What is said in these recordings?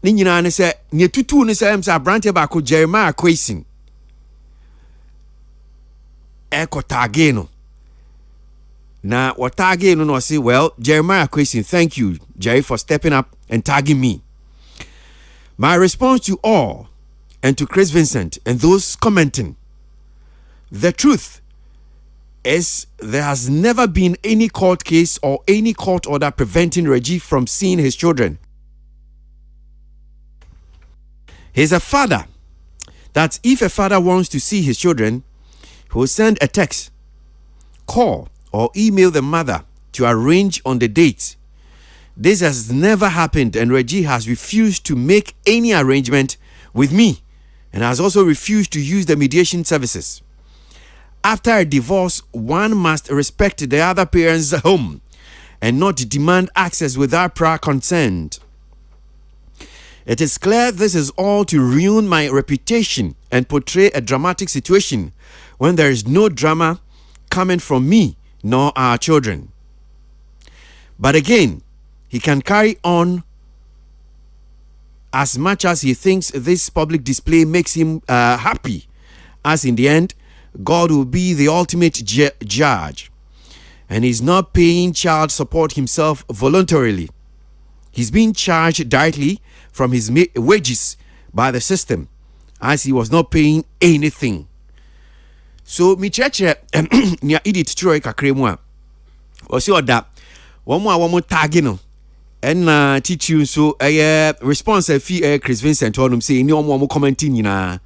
ni nyina ne se ne tutu ne se em sa brante ba ko Jeremiah Kwesi eko tagi no na what tagi no say well Jeremiah Kwesi, thank you Jerry for stepping up and tagging me. My response to all and to Chris Vincent and those commenting, the truth is there has never been any court case or any court order preventing Reggie from seeing his children. He's a father. That if a father wants to see his children, he will send a text, call, or email the mother to arrange on the date. This has never happened, and Reggie has refused to make any arrangement with me and has also refused to use the mediation services. After a divorce, one must respect the other parent's home and not demand access without prior consent. It is clear this is all to ruin my reputation and portray a dramatic situation when there is no drama coming from me nor our children. But again, he can carry on as much as he thinks this public display makes him happy, as in the end, God will be the ultimate judge. And he's not paying child support himself voluntarily. He's being charged directly from his wages by the system, as he was not paying anything. So, mi cheche nia edit Troy kakremu o si oda womo tag no and teach you so response fi Chris Vincent onum say ni omo commenting nyina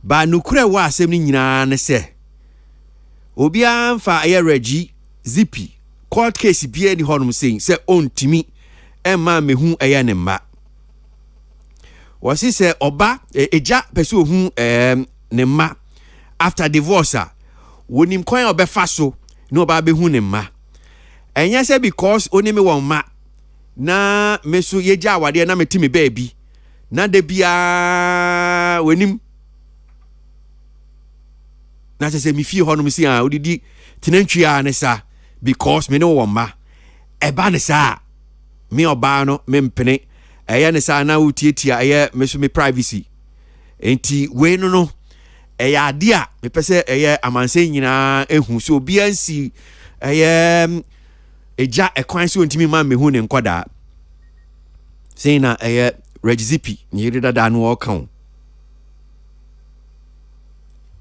ba nukure wa asem ni nyina ne se obi amfa Reggie zippy court case bia ni honum say ontimi emma mehu ne mba wasi se oba eja pese ohu ne mma after divorce wonim kwan obefa so no oba behu ne mma enya se because onime won ma na meso yeja awade na metimi baby na de bia wonim na se mi fie honum si a odidi tenantwia ne sa because me no won ma eba ne sa me oba no me mpene eya ne sa na utietia eya meso me privacy enti we no eya ade a me pese eya amanse nyina ehu so obi ansi eya eja ekwan so ntimi ma mehu ne nkoda sei na Reggie Zippy nyiri dada no okan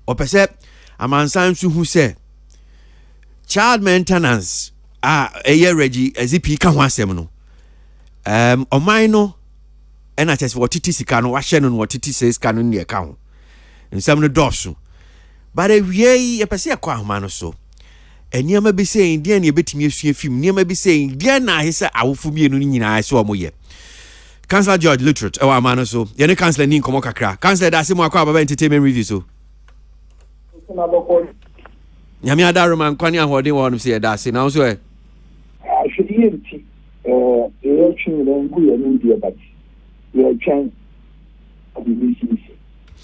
o pese amansan so hu se child maintenance Reggie Zippy ka ho asem no oman no ena chese wotiti sika no wahye no wotiti se sika no ne ka ho nsam no doso bare wie ye pese akwa ahoma no so eniama bi say dia na ebetimi asua film niama bi say dia na hisa awofu mienu nyina so omoye Councillor George Literate ewa amano so ye ne councillor ni nkomo kakra councillor da se mo akwa baba entertainment review so nyame ada roman kwani ahode won say da se na so ahwedi enti ye twi ne ngu ye ni dia bat ye twan abisi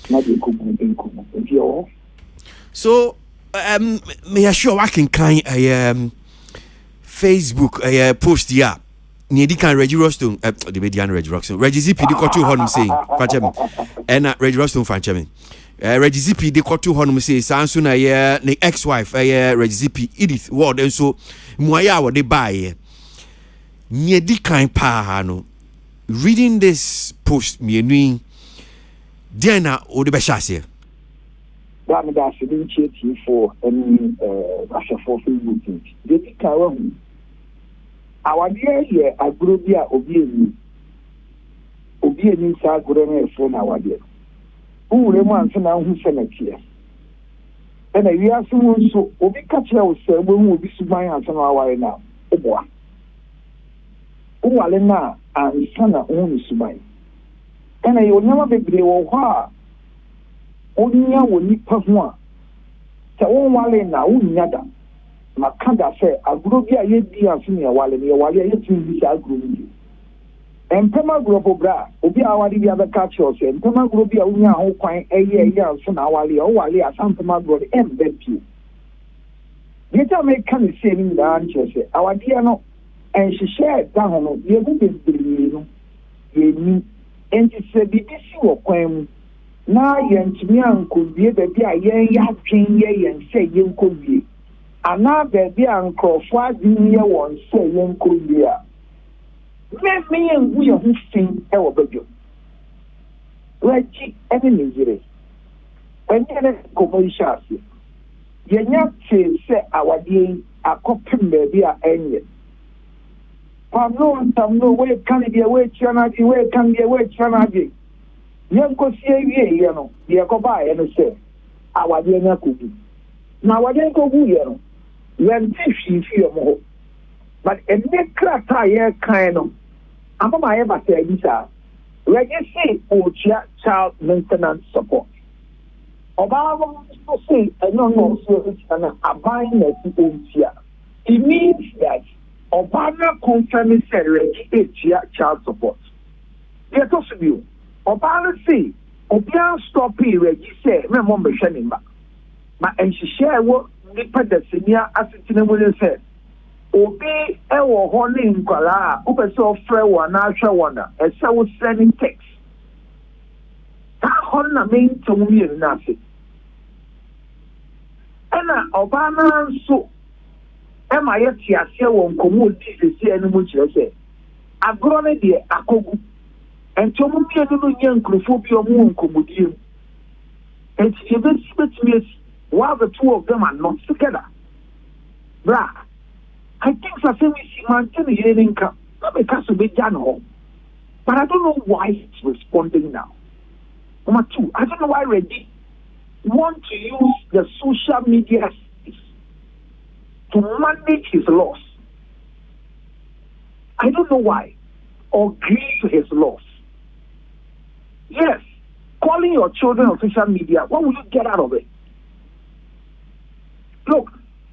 na de ko bu enko enti o so me assure working kind Facebook post ya ni di kan Reggie Roston the median Reggie Roston Reggie Zippy di kotu honum say fache me and Reggie Roston fache me Reggie Zippy di kotu honum say sanso na ye ne ex-wife Reggie Zippy Edith Ward and so muaya wo de buy ni di kan pa no reading this post me enu dia na o de be shase that me da shouldn't cheat for any Russia for Facebook. They take around our dear here a group here obieni sa gureme for our dear. Who reman so now who senate here. And we are so obi catch us when we be subai and some our now. Oboa. Uwalena and sana only subai. And I will never be brave onya woni pa ho a se won wale na wonya da makada se agro bia ye di aso ne wale ne wale ye tin bi sa agro ni empema gro bra obi awade bia be catch us empema gro bia wonya ho kwan eye aso na wale o wale asampema gro em be pi ye ta me kan se ni da nche se awade no en hihye da ho no ye bu be no ye ni enti sɛ bibi si wɔ kwan mu na yɛntumi ankɔwie baabi a yɛn adwen yɛ yɛn sɛ yɛnkɔwie anaa baabi a nkurɔfoɔ adwen yɛ wɔn sɛ yɛnkɔwie a yɛngu yɛn ho fi wɔ badwam wɔakyi ne ne yere ɛnyɛ ne nkɔmmɔ yi hyɛ ase yɛnya tee sɛ awadeɛ yi akɔpem baabi a ɛnyɛ pamno wɔɛka ne deɛ wɔakyia no agye wɔɛka ne deɛ wɔakyia no agye yɛnkɔsie wieeɛ no deɛ ɛkɔbaeɛ no sɛ awadeɛ no akɔgu na awadeɛ nkɔguiɛ no yɛnte hwee fi yɛ mo hɔ but ɛnɛ krataa yɛrekae no amama yɛbasa adi saa wɔagye se ɔretua child maintenance support ɔbaa no nso se ɛno no ɔso ɛtua no aban na ɛsi ɔntua it means that ɔbaa no confirm sɛ wɔagye ɛtua child support deɛ ɛtɔ so bio ɔbaa no se obiara stɔpee wɔagye sɛ mɛmmɔ mbɛhwɛ ne mma ma nhyehyɛ a ɛwɔ nipa dasania asetena mu ne sɛ obi ɛwɔ hɔ ne nkwaraa a wopɛ sɛ ɔfrɛ wɔn anaa ahwɛ wɔn a ɛsɛ wo send text saa hɔ na mentam mmienu no ase ɛna ɔbaa no nso ɛma yɛte aseɛ wɔ nkɔmmɔ odi sesia no mu kyerɛ sɛ agorɔ no deɛ akɔgu ɛnti ɔmo mmienu no nyɛ nkurɔfoɔ bi ɔmo wɔ nkɔmmɔdie mu ɛnti bɛtumi asi while the two of them are not together bra I think Sasemi Simantin is in income. Not because of it, but I don't know why it's responding now. Number two, I don't know why Reddy want to use the social media to manage his loss. I don't know why. Or agree to his loss. Yes, calling your children on social media, what will you get out of it? Look,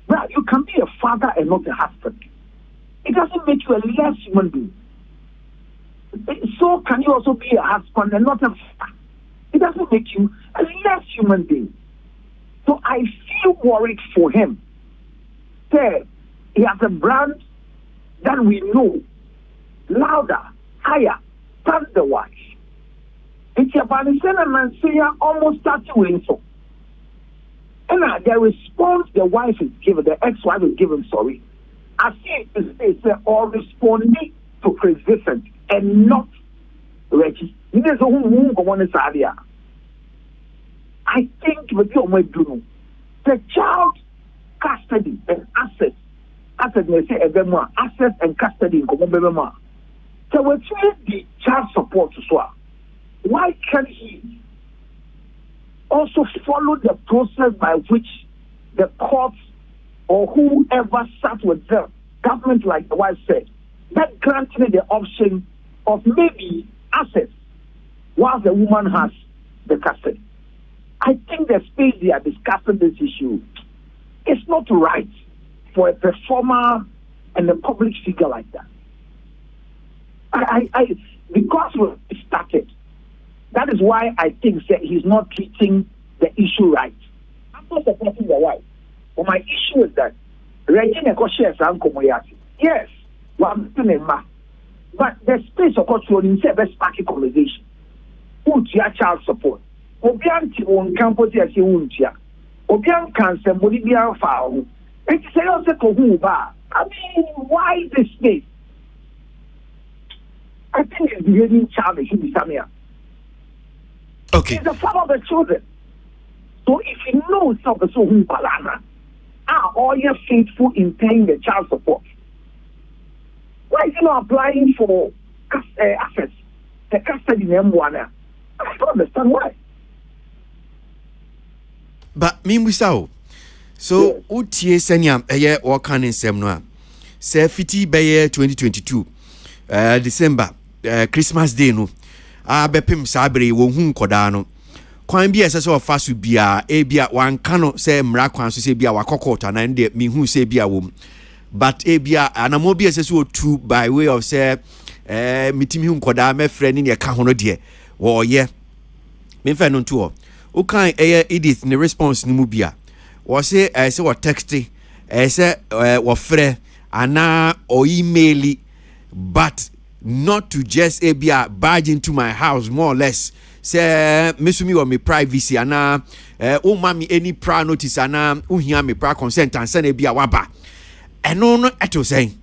Brad, you can be a father and not a husband. It doesn't make you a less human being. So can you also be a husband and not a father? It doesn't make you a less human being. So I feel worried for him. Say, he has a brand that we know louder, higher than the wife. It's about the sentiment say almost started with so. And the response the wife is given, the ex-wife is given, sorry, I see it's or responding to President and not Reggie. I think with your the child custody and assets, assets and custody in Common. So we treat the child support as well. Why can't he also follow the process by which the courts or whoever sat with the government, like the wife said, that granted the option of maybe assets while the woman has the custody? I think the space they are discussing this issue is not right for a performer and a public figure like that. Because we started, that is why I think that he's not treating the issue right. I'm not supporting the wife. But my issue is that Regina shares yes, but the space of control in best sparking conversation. Put your child support. Obianti on campus as you won't ya. Obian cancer, Bolivian foul. And to say also to who bar. I mean, why this space? I think it's behaving childish in Samia. Okay. He's the father of the children. So if he knows of the so who Palana are all you faithful in paying the child support, why is he not applying for assets? The custody in M1? I don't understand why. But Mimusao, so Utie Seniam, a year or can in Semnoa. Say 50 by year 2022, December, Christmas Day, no. Bepim Sabri, Wohun Kodano. Kwan bi ese so fasu bia e bia wan kano se mra kwan so se bia wakokota na nde mi hu se bia wom but e bia anamo bi ese so tu by way of say mitimi hu nkoda me frɛ ne ka hono de wo ye me fa no nto o kan Edith ne response ni mu bia wo se se wo text se wo frɛ ana o email but not to just be a barge into my house more or less. Say mesumi or me privacy ana o mami any prior notice ana o hia me prior consent and send be a waba. Eno no eto saying.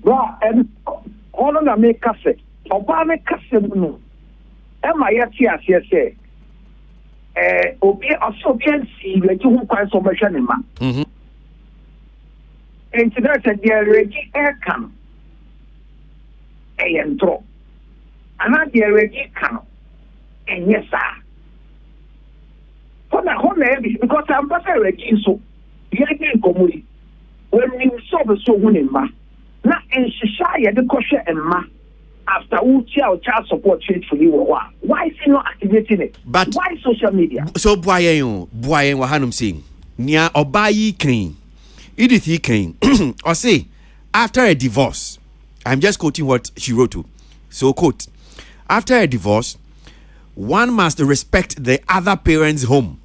Bra and ono na me kase. Oba me kase no. E ma ye ti ase say obi asobian si we ju hu kwan so be hwe ne ma. Internet there ready air can entro. And I there ready can and yes sir. For the whole because I'm not ready so you didn't come when you saw the so winning ma. Now in Shishaya the question and ma after child support faithfully why is he not activating it? But why social media? So boy wahanum saying nia obayi kin Edith he came or say after a divorce, I'm just quoting what she wrote to. So quote, after a divorce, one must respect the other parent's home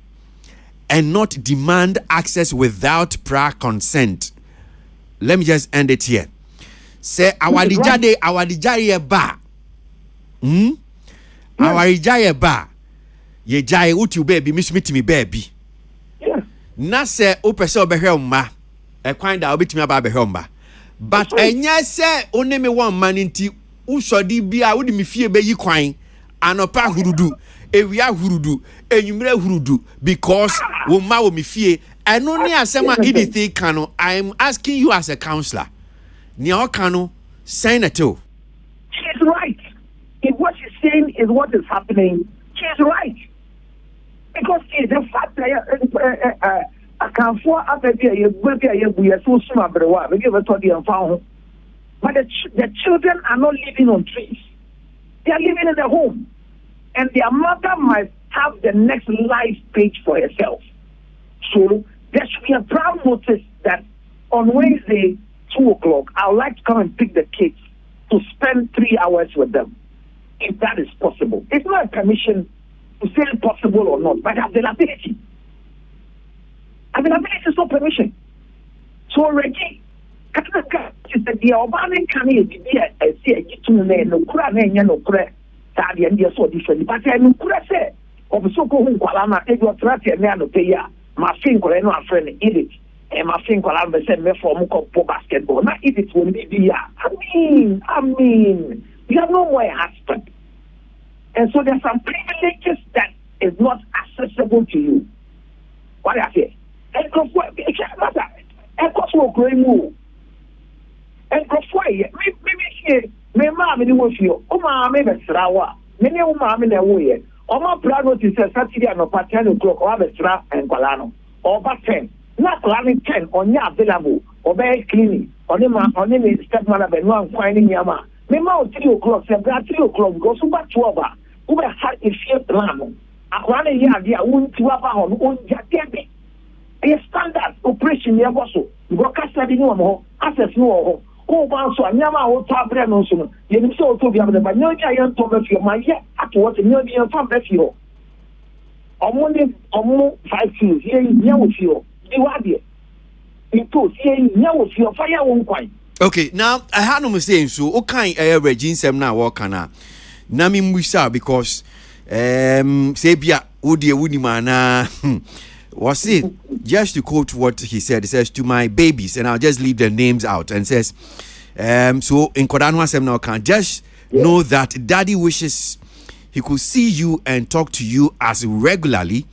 and not demand access without prior consent. Let me just end it here. Say our dijade ba. Our dijade ba. Ye jai utu baby, miss me to me baby. Yeah. Na se upese obehwe ma. A kind that bit me about behomba. But enya say only me one man inti usodi bia wodi me fie be yi kwan anopa hurudu ewia hurudu enyumre hurudu because wo ma wo me fie eno ne asema anything kano. I'm asking you as a counselor ni o kano sign it to. She's right. If what she's saying is what is happening, she's right. Because it's the fact that I can't afford after we are so smart, but we give a to the found. But the children are not living on trees. They are living in their home. And their mother might have the next life page for herself. So there should be a proud notice that on Wednesday, 2 o'clock, I would like to come and pick the kids to spend 3 hours with them. If that is possible. It's not a permission to say it's possible or not, but availability. Availability is not permission. So Reggie, she said the Obama can be a say to me no kura na no kura that the India so different. But I no kura say of so ko hu kwala na e go trust e na no pay ya ma fin ko no afre ne edit e ma fin kwala be say me for ko basketball na edit won be ya. I mean you have no more husband. And so there's some privileges that is not accessible to you. What I say? And go for it can't matter. And go for growing move. And go for it. Maybe me mama ni wo fio. O mama me besra wa. Me ne o mama na wo ye. O ma plan notice Saturday no party 10 o'clock o besra en kwala no. O ba 10. Na kwala 10 onya available. O be cleaning. Oni me step mother be no an kwan ni nyama. Me ma o 3 o'clock say bra 3 o'clock go so ba 12 ba. Who be hard if you plan. Akwala ye ade a wonti wa ba ho no onja tebe. A standard operation here also. You go cast that in one access no. Oh, bounce on Yama or Tabre no soon. You so to be able to buy no giant to bet your mind yet at what a million from Bethio. Only 5 years here in Yawfio. You are there. It was here in Yawfio fire one quite. Okay, now I had no mistake. So, okay, Regine Sem now walk na. Nami Musa because Sabia Woody mana. Was it just to quote what he said? He says to my babies, and I'll just leave their names out, and says, so in Kodanwa Sem now can just know that daddy wishes he could see you and talk to you as regularly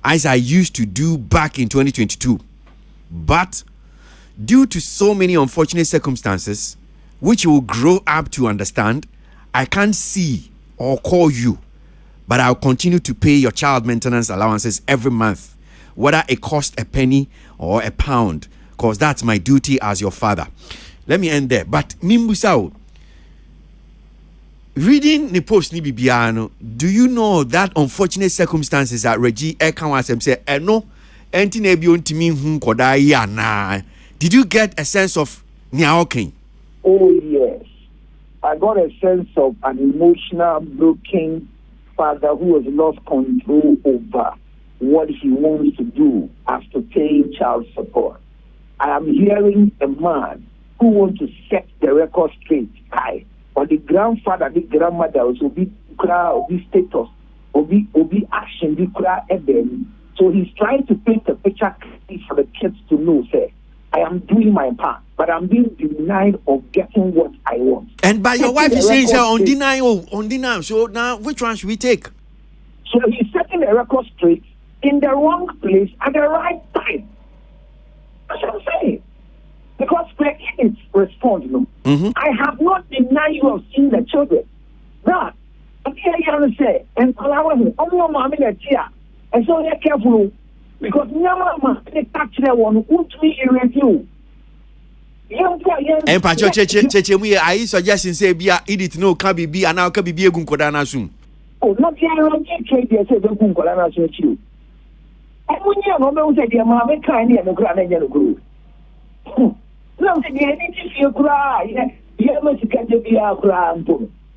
as I used to do back in 2022. But due to so many unfortunate circumstances, which you will grow up to understand, I can't see or call you, but I'll continue to pay your child maintenance allowances every month, whether it costs a penny or a pound, because that's my duty as your father. Let me end there. But Mimbusao, reading the post ni bibiano, do you know that unfortunate circumstances that Reggie Ekanwasem said, no, did you get a sense of Niaoking? Oh yes. I got a sense of an emotional, broken father who has lost control over what he wants to do after paying child support. I am hearing a man who want to set the record straight, or the grandfather, the grandmother will be status, will be action, be so he's trying to paint a picture for the kids to know, say, I am doing my part, but I'm being denied of getting what I want. And by your wife is saying, on deny. So now, which one should we take? So he's setting the record straight in the wrong place at the right time. That's what I'm saying. Because it's response, I have not denied you of seeing the children. But I'm here to say, and allow him, and so they're careful. Because never they touch that one who to be in review. And Pacho Cheche, I suggesting say be edit no can be and now can be a gun kodana soon. Oh, not the Iron trade, they say the gun kodana soon too. And when you know that your mamma kind of the grand yellow group. No, they need to feel cry. You must get to be a grand.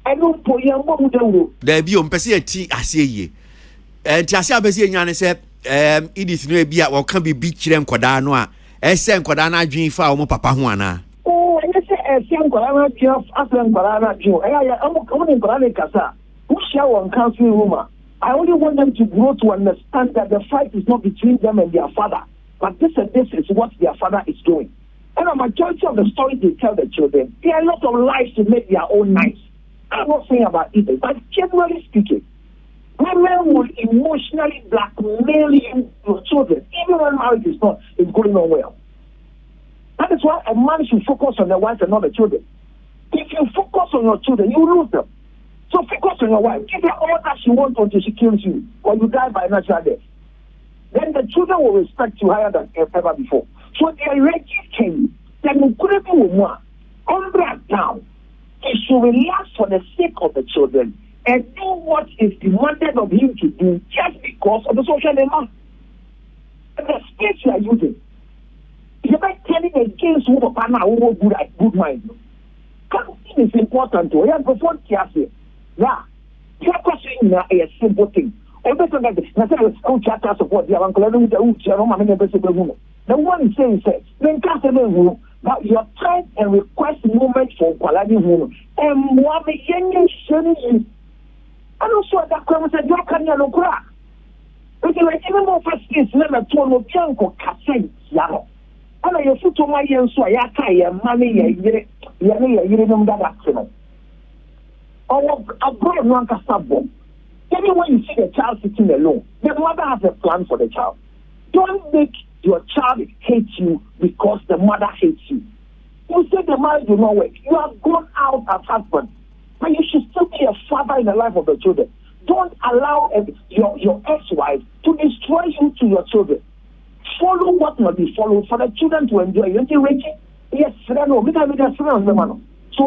I don't put your mom. There be on Pessia tea, I say ye. And Tasia Bessie Yan said, Edith no be or can be beach them kodanoa. Send kodana dream for our papa Juana. Oh, and you say, Sam Kodana Jeff, Aslan Kodana Joe. I'm coming in Kodana Casa. Who shall one council rumor? I only want them to grow to understand that the fight is not between them and their father, but this is what their father is doing. And a majority of the stories they tell the children, there are a lot of lies to make their own nice. I'm not saying about it, but generally speaking, women will emotionally blackmail your children, even when marriage is going on well. That is why a man should focus on the wife and not the children. If you focus on your children, you lose them. So focus on your wife. Give her all that she wants until she kills you, or you die by natural death. Then the children will respect you higher than ever before. So they already came. Then you couldn't be more. Umbra down. He should relax for the sake of the children and do what is demanded of him to do just because of the social demand. And the speech you are using. You're not telling against who good mind. Counting is important to you. Before Kiasi. Yeah. Your question is a simple thing. The one is saying, then but your time and request moment for quality home and what the young shouldn't. I don't know that comes at your career no crack. Because like even more first is never told no Bianco Cassette Yaro. And I have to my young so I can money you know that accident. Or a boy one casabo. Anyway, you see the child sitting alone, the mother has a plan for the child. Don't make your child hate you because the mother hates you. You say the marriage will not work. You have gone out as husband, but you should still be a father in the life of the children. Don't allow your ex-wife to destroy you to your children. Follow what must be followed for the children to enjoy. Yes, so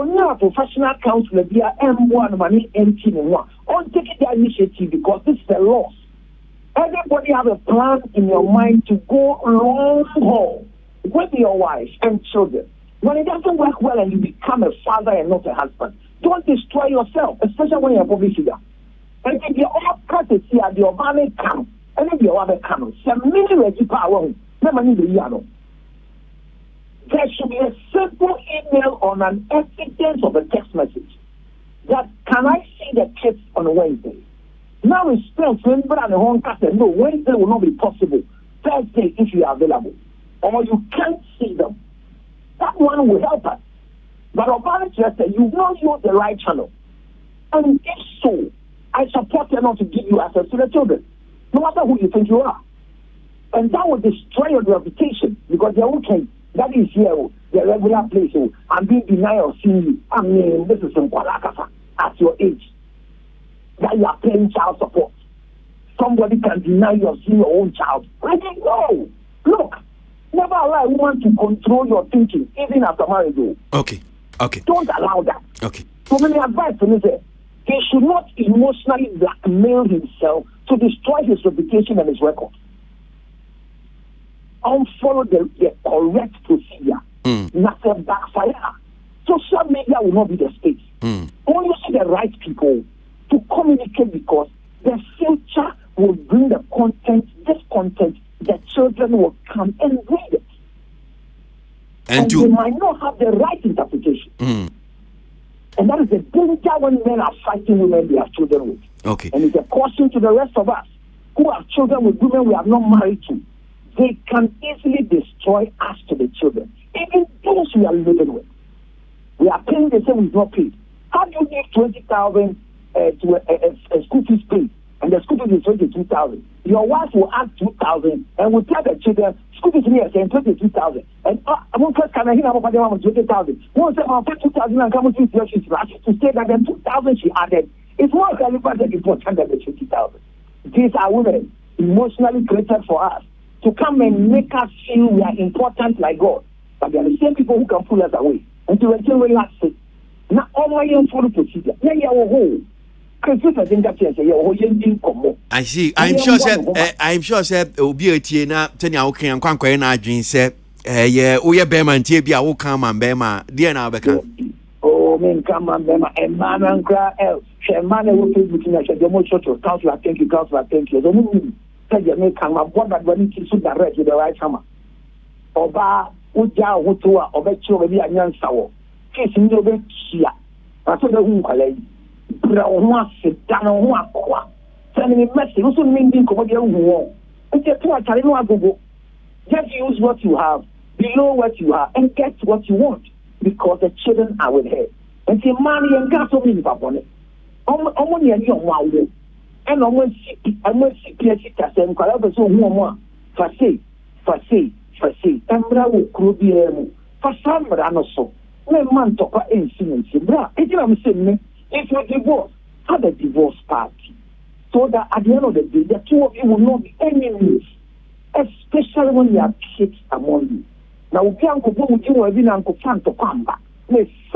now professional counselor be a M1 money empty one. On taking the initiative because this is the law. Everybody have a plan in your mind to go long haul with your wife and children. When it doesn't work well and you become a father and not a husband, don't destroy yourself, especially when you're a public figure. And if you're all courtesy at your money come, and if you're other come, some many ready power, never need the yano. There should be a simple email on an evidence of a text message that can I see the kids on Wednesday? Now it's still Wednesday and the home cast. No, Wednesday will not be possible. Thursday if you are available. Or you can't see them. That one will help us. But about it, you will use the right channel. And if so, I support you not to give you access to the children. No matter who you think you are. And that will destroy your reputation because they're okay. That is here, the regular place. I'm being denied of seeing you. I mean, this is some Kwalakasa at your age. That you are paying child support. Somebody can deny you of seeing your own child. I think, no. Look, never allow a woman to control your thinking, even after marriage. Okay. Don't allow that. Okay. So many advice to me say, he should not emotionally blackmail himself to destroy his reputation and his record. Follow the correct procedure. Nothing backfire. Social media will not be the space. Only see the right people to communicate because the future will bring the content, this content, the children will come and read it. and they might not have the right interpretation. And that is the danger when men are fighting women they have children with. Okay. And it's a caution to the rest of us who have children with women we are not married to. They can easily destroy us to the children, even those we are living with. We are paying the same we've not paid. How do you give 20,000 to a school fees paid, and the school fees is 22,000? Your wife will add 2,000 and will tell the children school fees here saying 22,000. And I won't first come here about 20,000. Won't say I'll pay 2,000 and come to to say that the 2,000 she added is more relevant and important than the 20,000. These are women emotionally created for us to come and make us feel we are important like God. But they are the same people who can pull us away until we can relax it. Now, all my young follow procedure. Yeah, I see. I'm sure said obi etie na tenya wo kan kwankwan na adwen se ye wo ye bema ntie bia wo kan man bema de na obeka. Oh, men come man bema e man and cry else. She man e wo Facebook na she demo church council thank you. So me say je me kan ma boda when it is direct with the right hammer. Oba uja hutu a obechi obi anyansa wo. Case ni obe chia. Aso de hu kwalai. Bra ho sit down ho akwa. Send me message. Also mean din ko dey hu. It's a to atare no agogo. Just use what you have, below what you have, and get what you want. Because the children are with her. And say money and gas on me babone. Omo ni ani omo awo. And omo si PhD tasem kwala be so hu omo. Fa say. Embra wo kro bi emu. Fa samra no so. Me man to pa ensi bra. E tira me say me. If you divorce, have a divorce party. So that at the end of the day, the two of you will not be enemies. Especially when you have kids among you. Now, if you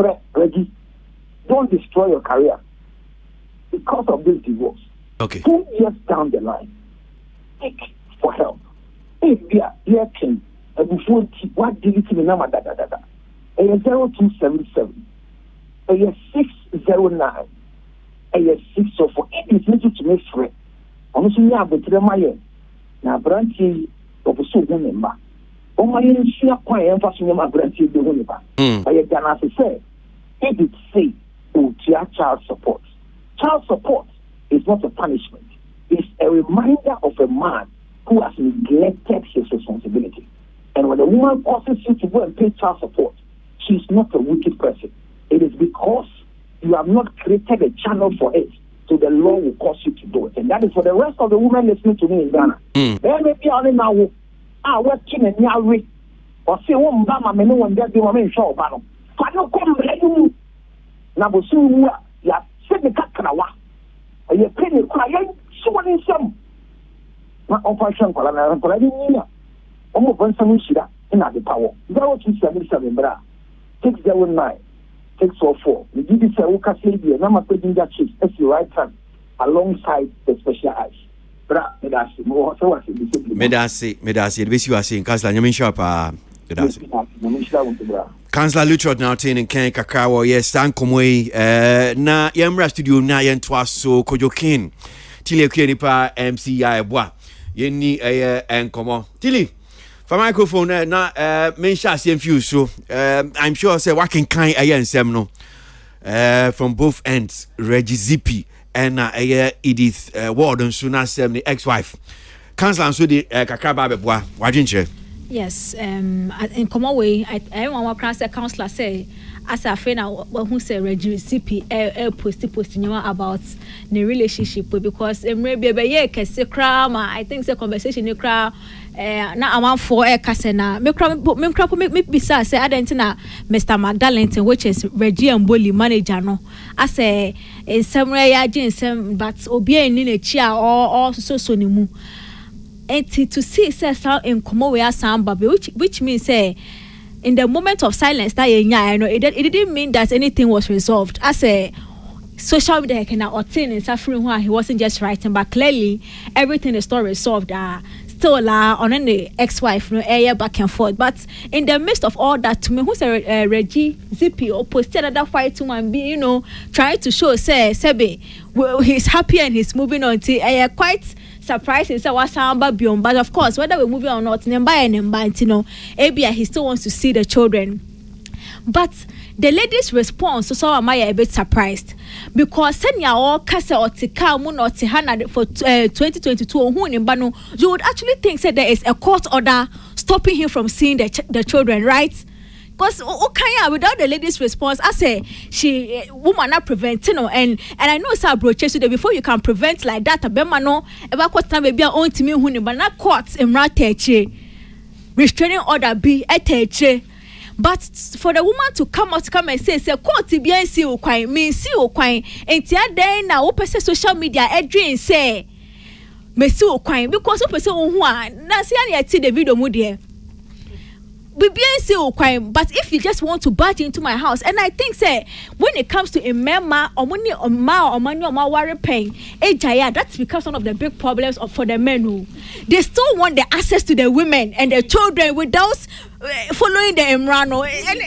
are ready, don't destroy your career because of this divorce. Okay. 2 years down the line, seek for help. If you are working, before what did it in number 0277, 609, 604. It is little to make free. Honestly, you have the Mayan. Now, branches of a super member. Oh, my initial point emphasis on my branches the Univer. But you can also say, if it say, child support. Child support is not a punishment. It's a reminder of a man who has neglected his responsibility. And when a woman causes you to go and pay child support, she's not a wicked person. It is because you have not created a channel for it, so the law will cause you to do it. And that is for the rest of the women listening to me in Ghana. There may be only now, working in Yari, or say, oh, Mama, me no one there, you want show battle. But no come, you Nabusu, you have said the Kakarawa, and you're paying the client, so what is some? My operation, but I didn't know. Almost one some shida in the power. 0277, bra, 609. 604. The GD Saruka Savior, Nama Pedinga Chief, as your right hand, alongside the special eyes. Bra, Medasi, more so was it. Medasi, the best you are saying, Councillor Yamin Sharp, Councillor Lutrot now in Ken Kakawa, yes, Sankomwe, na Yamra Studio, na yen twaso, Kojokin, Tilly Kenipa, MCI, bois, Yenni, and Como. Tilly. For microphone na mention same few so I'm sure say working kind ayen semno from both ends Reggie Zippy and Edith Warden Suna Sem the ex-wife Councillor so the kakaba beboa wadwenche. Yes, in common way I want to say councillor say as a friend who say Reggie Zippy posting about the relationship because maybe be kese krama I think the conversation you cry na aman for kasena me bisa say adentina Mr. Magdalene which is Reggie and Mboli manager no I say in some way agent but obi eni na chia or so ni mu enti to see say in common way asamba which means say in the moment of silence that I know it didn't mean that anything was resolved. I say social media can obtain and suffering why he wasn't just writing, but clearly everything is not resolved. Still on the ex-wife, no air back and forth. But in the midst of all that, to me, who's a Reggie Zippy or posted another fight to man be, trying to show say Sebe, well, he's happy and he's moving on to quite surprising say what samba beyond, but of course whether we moving or not, Nemba, you know, ABI he still wants to see the children. But the lady's response so am I a bit surprised because senya all kasa or tika mun or tihana for 2022 you would actually think that there is a court order stopping him from seeing the children, right? Because okay, without the lady's response, I say she woman not preventing, and I know it's a broche so that before you can prevent like that, a bemano about what time be on to me but not courts in rateche restraining order be eteche. But for the woman to come and say court bien see o kwan me see o kwan entia den na wo pese social media edwin say me see o kwan because wo pese wo hu a na see na the video mu de but if you just want to barge into my house, and I think say when it comes to a mema or money or money or worry pain, that's because one of the big problems for the men who they still want the access to the women and the children without following the Emrano, and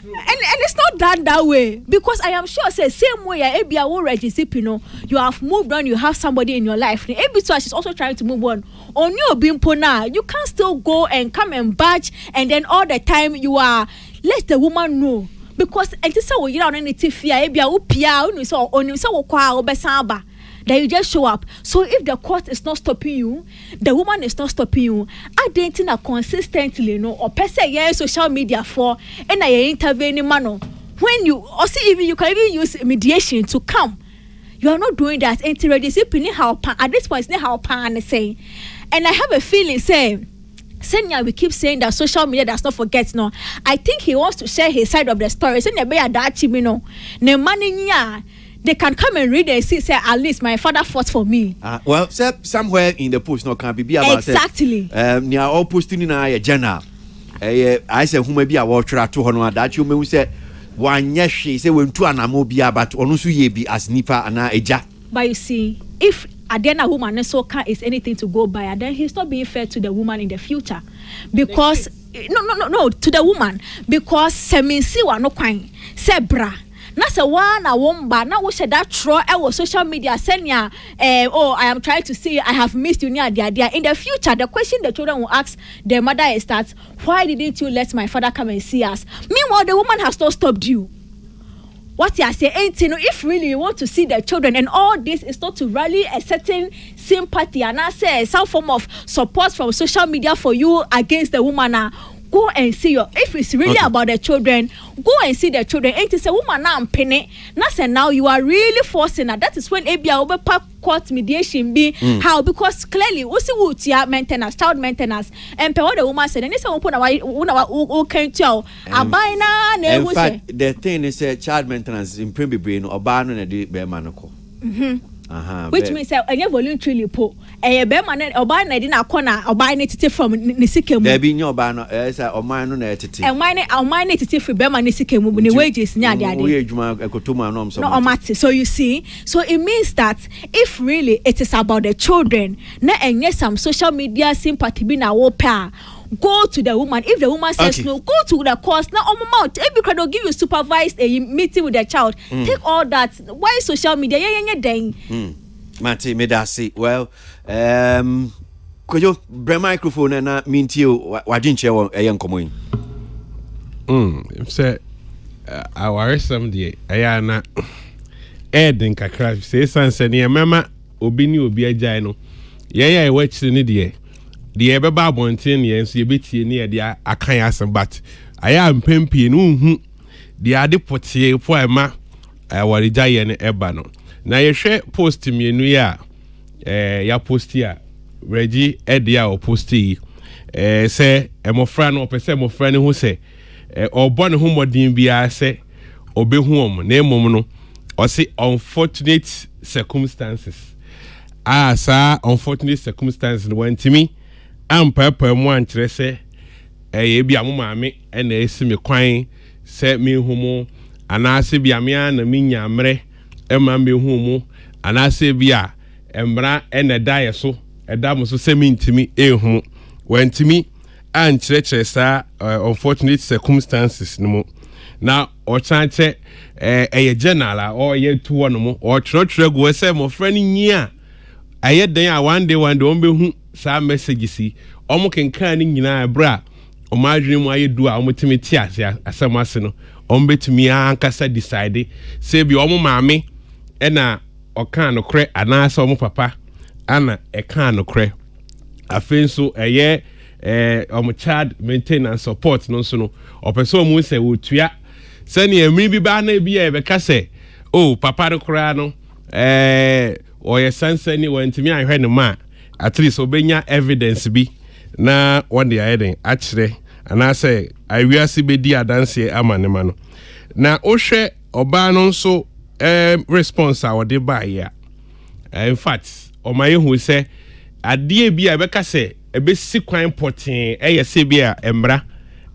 it's not done that way because I am sure say same way Abia will register, you have moved on, you have somebody in your life. Abia is also trying to move on your bimpona, you can still go and come and badge, and then all the time you are let the woman know because and this how you don't any fear Abia upia so on so kwa obesamba. That you just show up. So if the court is not stopping you, the woman is not stopping you. I don't think consistently, or per se, social media for and I intervene manner. When you also even you can even use mediation to come. You are not doing that. Until discipline how at this point, how pan is saying. And I have a feeling saying. Senya, we keep saying that social media does not forget. No, I think he wants to share his side of the story. Senya be adachi me no. Ne money nya. They can come and read and see, say, at least my father fought for me. Well, somewhere in the post, no, can be about exactly. Near all posting in a journal. I said, who may be a watcher to honor that you may say, one yes, she said, when two anamobia, but onusu ye be as nipa and a jack. But you see, if Adena woman and so is anything to go by, then he's not being fair to the woman in the future. Because, no, to the woman. Because, seminsi wa no kwang, sebra. Na se one a womba na wo she that throw social media senya I am trying to see I have missed you near the idea. In the future the question the children will ask their mother is that why didn't you let my father come and see us? Meanwhile the woman has not stopped you. What you are saying, if really you want to see the children and all this is not to rally a certain sympathy and I say some form of support from social media for you against the woman, go and see if it's really about the children, go and see the children. And it's a woman now penny. Now you are really forcing her. That is when ABI over court mediation be how because clearly we see what maintenance, child maintenance, and what the woman said. And it's a woman who can't tell. In fact, the thing is child maintenance in Primby Brain or Barnon and the Bearmanaco. Which means any voluntarily po a beman or buy in a corner or buy it from Nisikim. There be no banner as or mine on it. And mine it for Beman Nisikim when the wages near the idea. So you see, so it means that if really it is about the children, and yes, some social media sympathy being our pair. Go to the woman. If the woman says no, go to the course. Now, on my mouth, every can give you supervised a meeting with the child. Take all that. Why social media? Mati, me da see. Well, could you bring microphone and mean to you? What didn't you a young common? Say, I worry some day. I am not. Eden kakra say sanse ne mama obi ni obi agya no. Ye watch the need the ebe babontin ye nso ye betie ne ye dia akan asem but aya mpempi no hu the ade potie fo ema warija ye ne eba no na ye hwe post mienu ya ya post ya regi edia o post yi se emofra no pese emofra ne hu se obo ne hu modin bia se obehu om na emom no o se unfortunate circumstances sa unfortunate circumstances no wantimi ampapa mu ankyere se bia mo maame na esi me kwan se me humo anase bia me na me nyamre ma me humo anase bia emra na dae so edam so se me ntimi ehu wantimi ankyere sa unfortunate circumstances no na o chanche general o ye tuwo no mo o trotro go se mo friend nyia aye den a one day on be hu sa message si omo kenkan ni nyina bra o ma adwene mu aye du a omo timi ti asem ase no omo betumi ankasa decide say bi omo maame e na okan no kre ana asa omo papa ana e kan no kre afen so eye omo child maintenance support no so no opeso omo se wotua sani emi bi ba na bi e be ka se oh papa no kra no oye sansani wantimi ahwe ne ma at least obenya evidence bi na one day aiden akire ana say awiase bedi adanse ama ne ma no na ohwe oba no nso response a wode ba ya in fact o ma yehu se ade bi a beka se ebesi kwan potin se bi a emra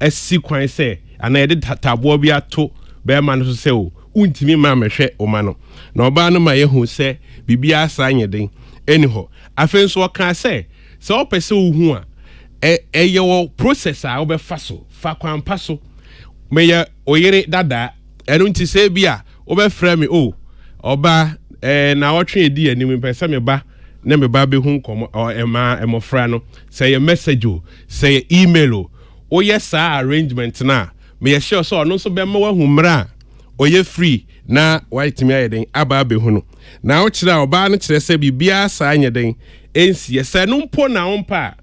esi kwan se ana yede tabo bi ato be ma no so se o untimi ma mehwe o ma no na oba no ma yehu se bibia asa anyeden anyhow afenso o kan se o pese ohu a ye wo process a wo be faso fa kwan paso me ye oyere dada enu nti se bia wo be frɛ me o oba na wo twe edi anim pese me ba na me ba be hu nkomo emofra no say ye message o say ye email o yes arrangement na me ye sure so no so be ma wa hu mra o ye free na white me ayeden aba be hu no na wo kira oba no kire se bibia sa anyeden ensi se no mpo na ompa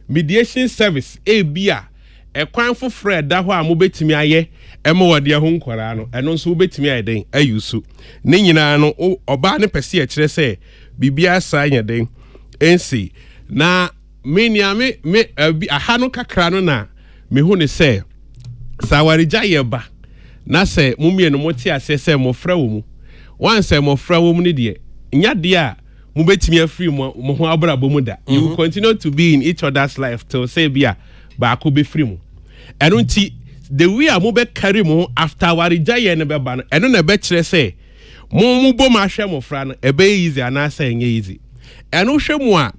mediation service bia ekwan foforo da ho a mo betimi aye ema wode ho nkora no eno nso betimi ayeden ayusu ne nyina no oba ne pese kire se bibia sa anyeden ensi na menia me aha no kakra no na me hu ne se sawarija yeba na se mumie no moti ase se mo fra wo mu wan se mo fra wo mu ne de nya de a mo betimi afri mo ho abrabo mu da you will continue to be in each other's life till say bia ba ko be free mu eno nti the way a mo be carry mo after warija ye ne be ba no eno na be kire se mo bom ahwe mo fra no e be easy ana say nye easy eno hwe mu a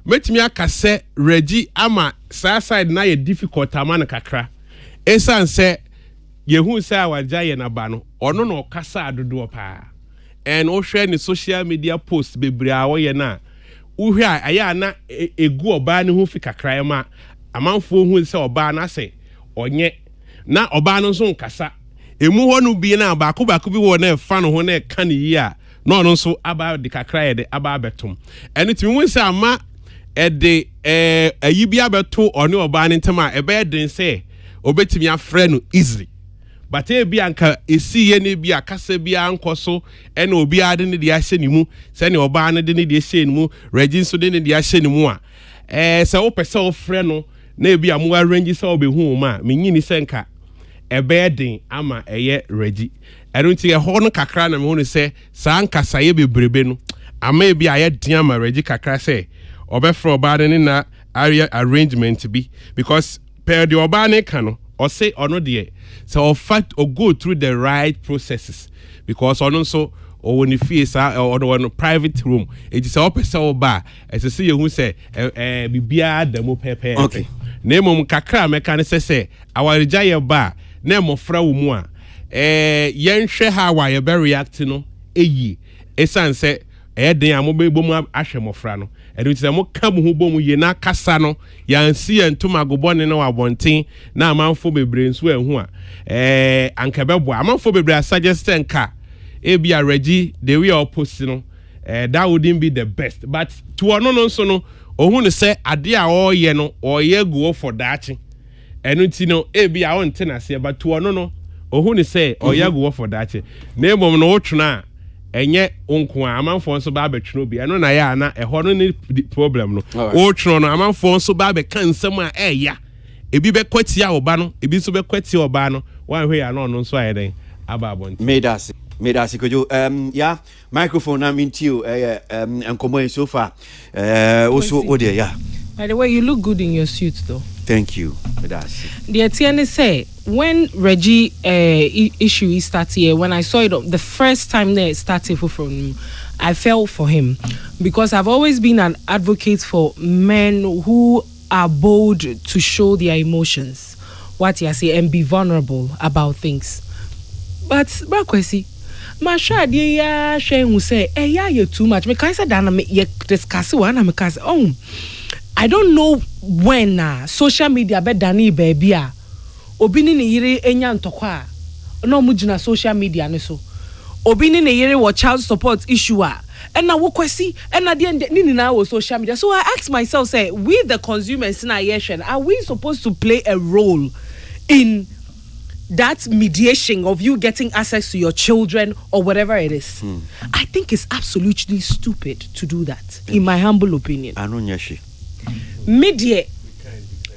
metimi akase regi ama side na ye difficult amana kakra esan se yehu say warija ye na ba no ono no kasa adodo pa and o share ni social media post bebre a wo ye na uhwe aya na egu oba ne hu fi kakra ma amanfo hu se oba na se onye na oba no so nkasa emu ho no bi na ba ko bi wo na fa no ho na ka ne yi a no no so aba de kakra ye de aba betom ene timi hu se ama de ayi bi abeto one oba ne ntema e be den se obetimi afre no easily but bi anka esi ye ne bi akasa bi ankoso ene obi ade ne de ahye ne mu se ne oba ne de ne de ahye ne mu regin so de ne de ahye ne mu a se wo pese wo frɛ no na bi amu arrange se obehu ma menyini se nka ebe den ama eye regi eno nti ho no kakra na me hu ne se sa anka saye bebrebe no ama bi aye den ama regi kakra se obefro oba ne na area arrangement bi because per the oba ne ka no or say or no de so fact or go through the right processes because on so or when you face or the private room it is all person ba as you see you say bibia demo pepe okay name kakra meka say our rejaye ba na mo fra wo mu a yen hwe ha wa ye be react no eyi esan say den amobe bom ahwe mo fra no edi ti mo ka mo hu bom ye na kasa no yansi entuma gobone na wabonten na amanfo bebre nso ehu a anka bebo amanfo bebre suggest nka ebi a regi the way opposite no that wouldn't be the best but to ono no so no ohun ne say ade a oye no oye go for that enu ti no ebi a on tenase but to ono no ohun ne say oye go for that na emom no wotwena enye onko amanfo nso ba betweno bi eno na ya na eho no ni problem no o tweno no amanfo nso ba be kan nsem a eya ebi be kwati a oba no ebi nso be kwati oba no wan hwe ya no no nso ayeden aba abonti Medasi kojo yeah microphone I'm into you enkomo so far also ode yeah. By the way, you look good in your suit though. Thank you. Medasi. The Etienne say when Reggie issue started here, when I saw it the first time they started from, I fell for him because I've always been an advocate for men who are bold to show their emotions, what you say, and be vulnerable about things. But Brakwesi, ma sha de ya hwe hu say ya you too much me kan say that na me discuss one na me kan say oh I don't know when social media be dani baby a obi ni yire enya ntokwa no mu gina social media ne so obi ni yire wo child support issue and now wo kwesi and na de ni na wo social media. So I ask myself say we the consumers in our are we supposed to play a role in that mediation of you getting access to your children or whatever it is? I think it's absolutely stupid to do that, in my humble opinion. Media.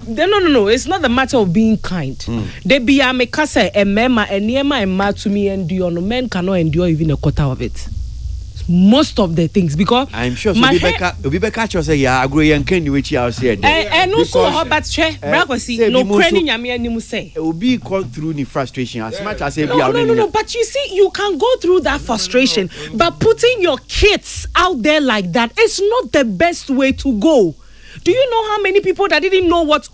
No. It's not the matter of being kind. They be a mekasa a mema and niema and ma to me endure. No men cannot endure even a quarter of it. Most of the things because I'm sure Rebecca say yeah agree and can which I said and also but no craning yami say it will be called through the frustration as much as no but you see you can go through that frustration but putting your kids out there like that is not the best way to go. Do you know how many people that didn't know what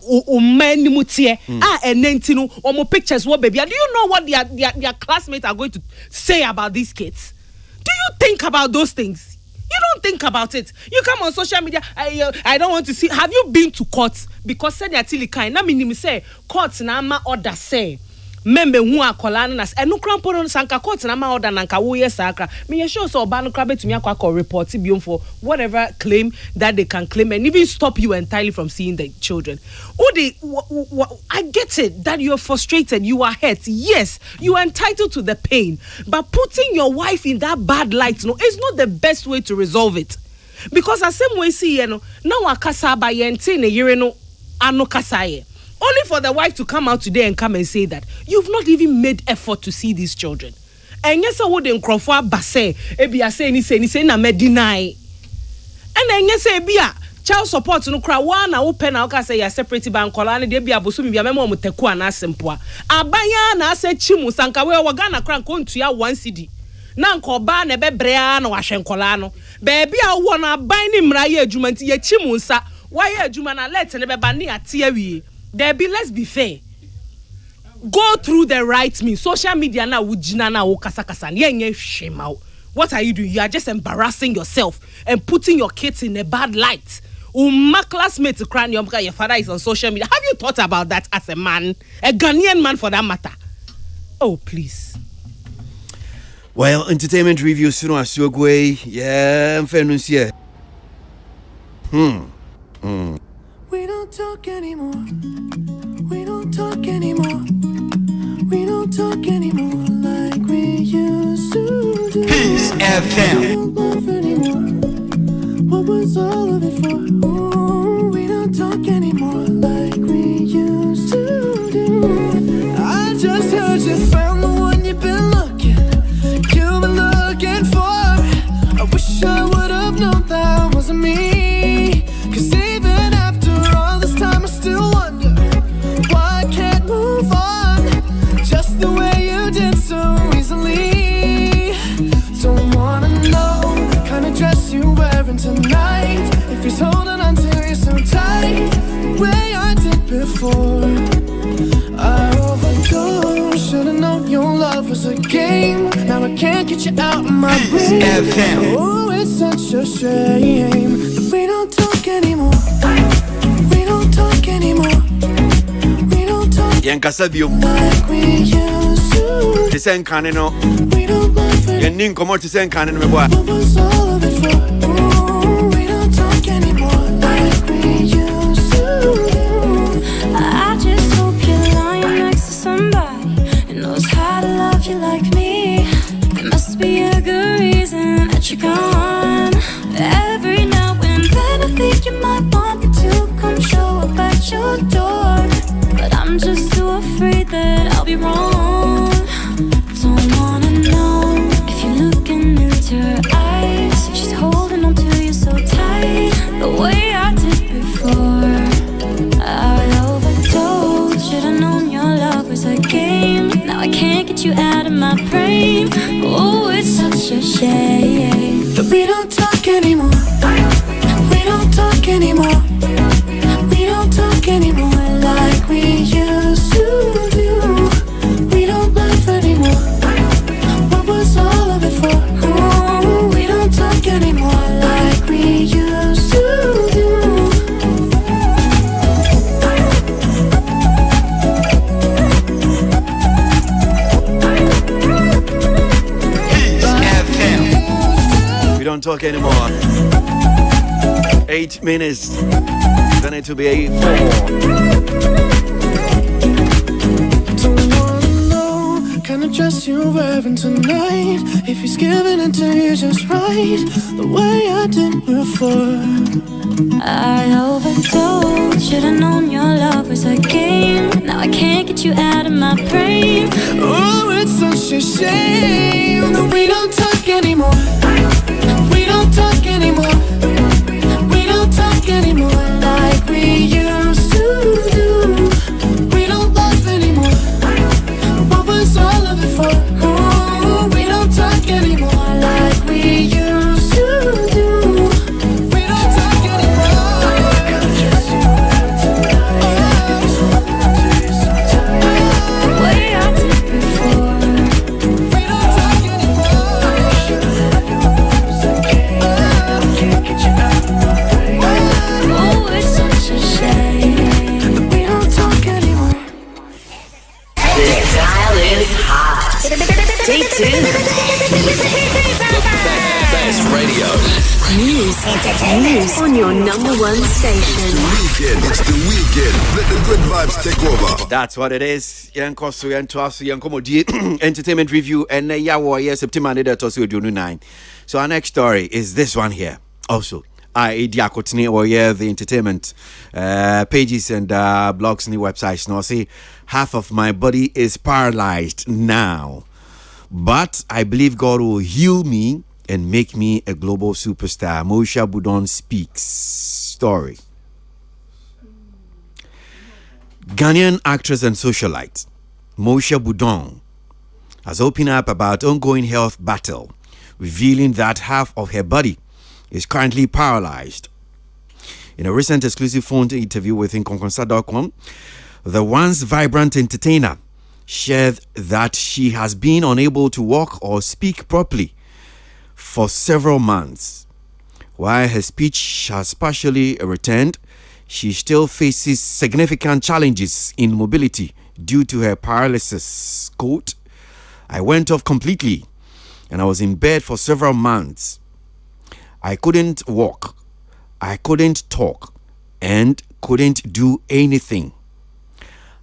and then or more pictures what baby? Do you know what their classmates are going to say about these kids? Do you think about those things? You don't think about it. You come on social media. I don't want to see. Have you been to court? Because said that till kind. Na minimum say court na ma order say. Membe hu akola na enu krampo no sanka court na ma order na nka wo yes akra. Me sure so oba no kra betumi akwa report biom for whatever claim that they can claim and even stop you entirely from seeing the children. I get it that you're frustrated, you are hurt. Yes, you are entitled to the pain, but putting your wife in that bad light is not the best way to resolve it. Because as same way see now akasa ba yente ne yire no ano kasaye. Only for the wife to come out today and come and say that you've not even made effort to see these children. And yes, I wouldn't crofwa base, ebia say na me deny. And then yes, ebia child support no cry one na open na oka say ya separate bank kola ne de bia boso bia memo muteku ana sempoa. Abanya na ase chimu sanka we Ghana kran kontua 1 cedi. Na nkoba na bebrea na wahwe nkola no. Baby a wo na ban ni mra ye adwuma nti ye chimu nsa. Wa ye adwuma na let ne beba ne ate awie. There be let's be fair. Go through the right means. Social media na wujina na okasakasa. Yenye shame out. What are you doing? You are just embarrassing yourself and putting your kids in a bad light. My classmates crying your father is on social media. Have you thought about that as a man? A Ghanaian man for that matter. Oh, please. Well, entertainment review soon as Stonebwoy. Yeah, I'm fairness here. We don't talk anymore. We don't talk anymore. We don't talk anymore like we used to do. Peace FM. We don't laugh anymore. What was all of it for? Ooh, we don't talk anymore like we used to do. I just heard you found the one you've been looking for. I wish I would have known that wasn't me. 'Cause even after all this time I still wonder why I can't move on just the way you did so easily. Don't wanna know the kind of dress you're wearing tonight, if he's holding on to you so tight the way I did before. I overdosed, should've known your love was a game. Now I can't get you out of my brain. Oh, it's such a shame that we don't talk anymore. We don't talk anymore. We don't talk like we used to. The same kind no. We don't laugh You ning come out to same kind no me boy. what was all of it for? Ooh, we don't talk anymore like we used to. I just hope you're lying next to somebody who knows how to love you like me. There must be a good reason that you're gone. Every now and then I think you might want me to come show up at your door, but I'm just too afraid that I'll be wrong. Don't wanna know if you're looking into her eyes, if she's holding on to you so tight the way I did before. I overdosed, should've known your love was a game. Now I can't get you out of my brain. Oh, it's such a shame that we don't talk anymore. We don't talk anymore. We don't talk anymore like we used to do. We don't laugh anymore. What was all of it don't talk anymore. 8 minutes. Then it will be 4. Don't wanna know kind of dress you're wearing tonight. If he's giving it to you just right, the way I did before. I overdosed. Should've known your love was a game. Now I can't get you out of my brain. Oh, it's such a shame that we don't talk anymore. We don't talk anymore. We don't talk anymore like we used to do. We don't love anymore. What was all of it for? Oh, we don't talk anymore like we used to do. We don't talk anymore. The way I did before. We don't talk anymore. Oh, it's such a shame. We don't talk anymore. This dial is hot. Stay tuned. Best radio. News on your number one station. Weekend. It's the weekend. Let the good vibes take over. That's what it is. Yankosu Yantosu Yankomodi Entertainment Review and Yawo September 9. So our next story is this one here. Also, I Diakotini or the entertainment pages and blogs and the websites. Now see, half of my body is paralyzed now. But I believe God will heal me and make me a global superstar. Moesha Budong speaks. Story. Ghanaian actress and socialite Moesha Budong has opened up about ongoing health battle, revealing that half of her body is currently paralyzed. In a recent exclusive phone interview with Inkonkonsa.com, the once vibrant entertainer shared that she has been unable to walk or speak properly for several months. While her speech has partially returned, she still faces significant challenges in mobility due to her paralysis. Quote, I went off completely and I was in bed for several months. I couldn't walk, I couldn't talk, and couldn't do anything.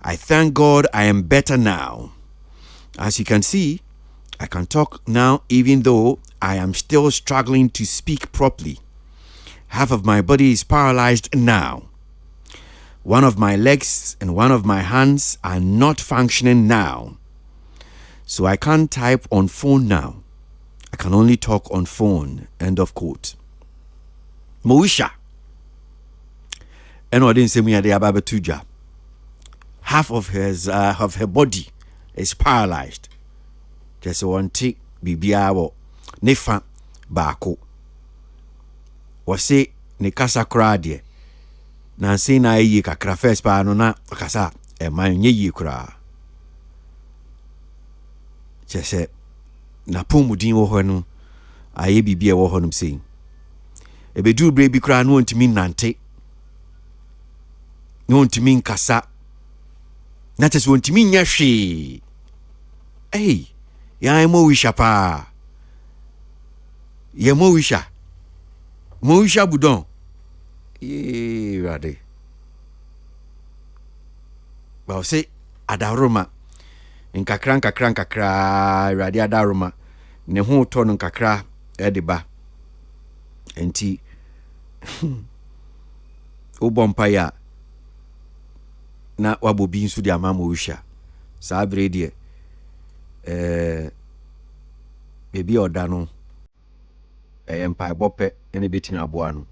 I thank God I am better now. As you can see, I can talk now even though I am still struggling to speak properly. Half of my body is paralyzed now. One of my legs and one of my hands are not functioning now. So I can't type on phone now. I can only talk on phone. End of quote. Moesha. And I didn't say me at the Ababatuja. Half of her body is paralyzed. Just one tick bibiawo nefa bako. Wase ne kasa kra de. Na say na yi kakra first pa no na kasa e man nye yi kra. Just na pomudin wo ho no aye bibia wo ho no sei. E be du bre bi kra no ntimi nante. No ntimi nkasa. Na tese ntimi nya hwe. Hey, ya Moesha pa. Ya Moesha. Moesha Budong. Rade. Ba se adaroma. Nkakra rade adaroma. Ne ho to no nkakra e ba. Enti obompa ya na wabobi nso di ama Moesha. Sa brede baby oda no empa bope ene betin aboa no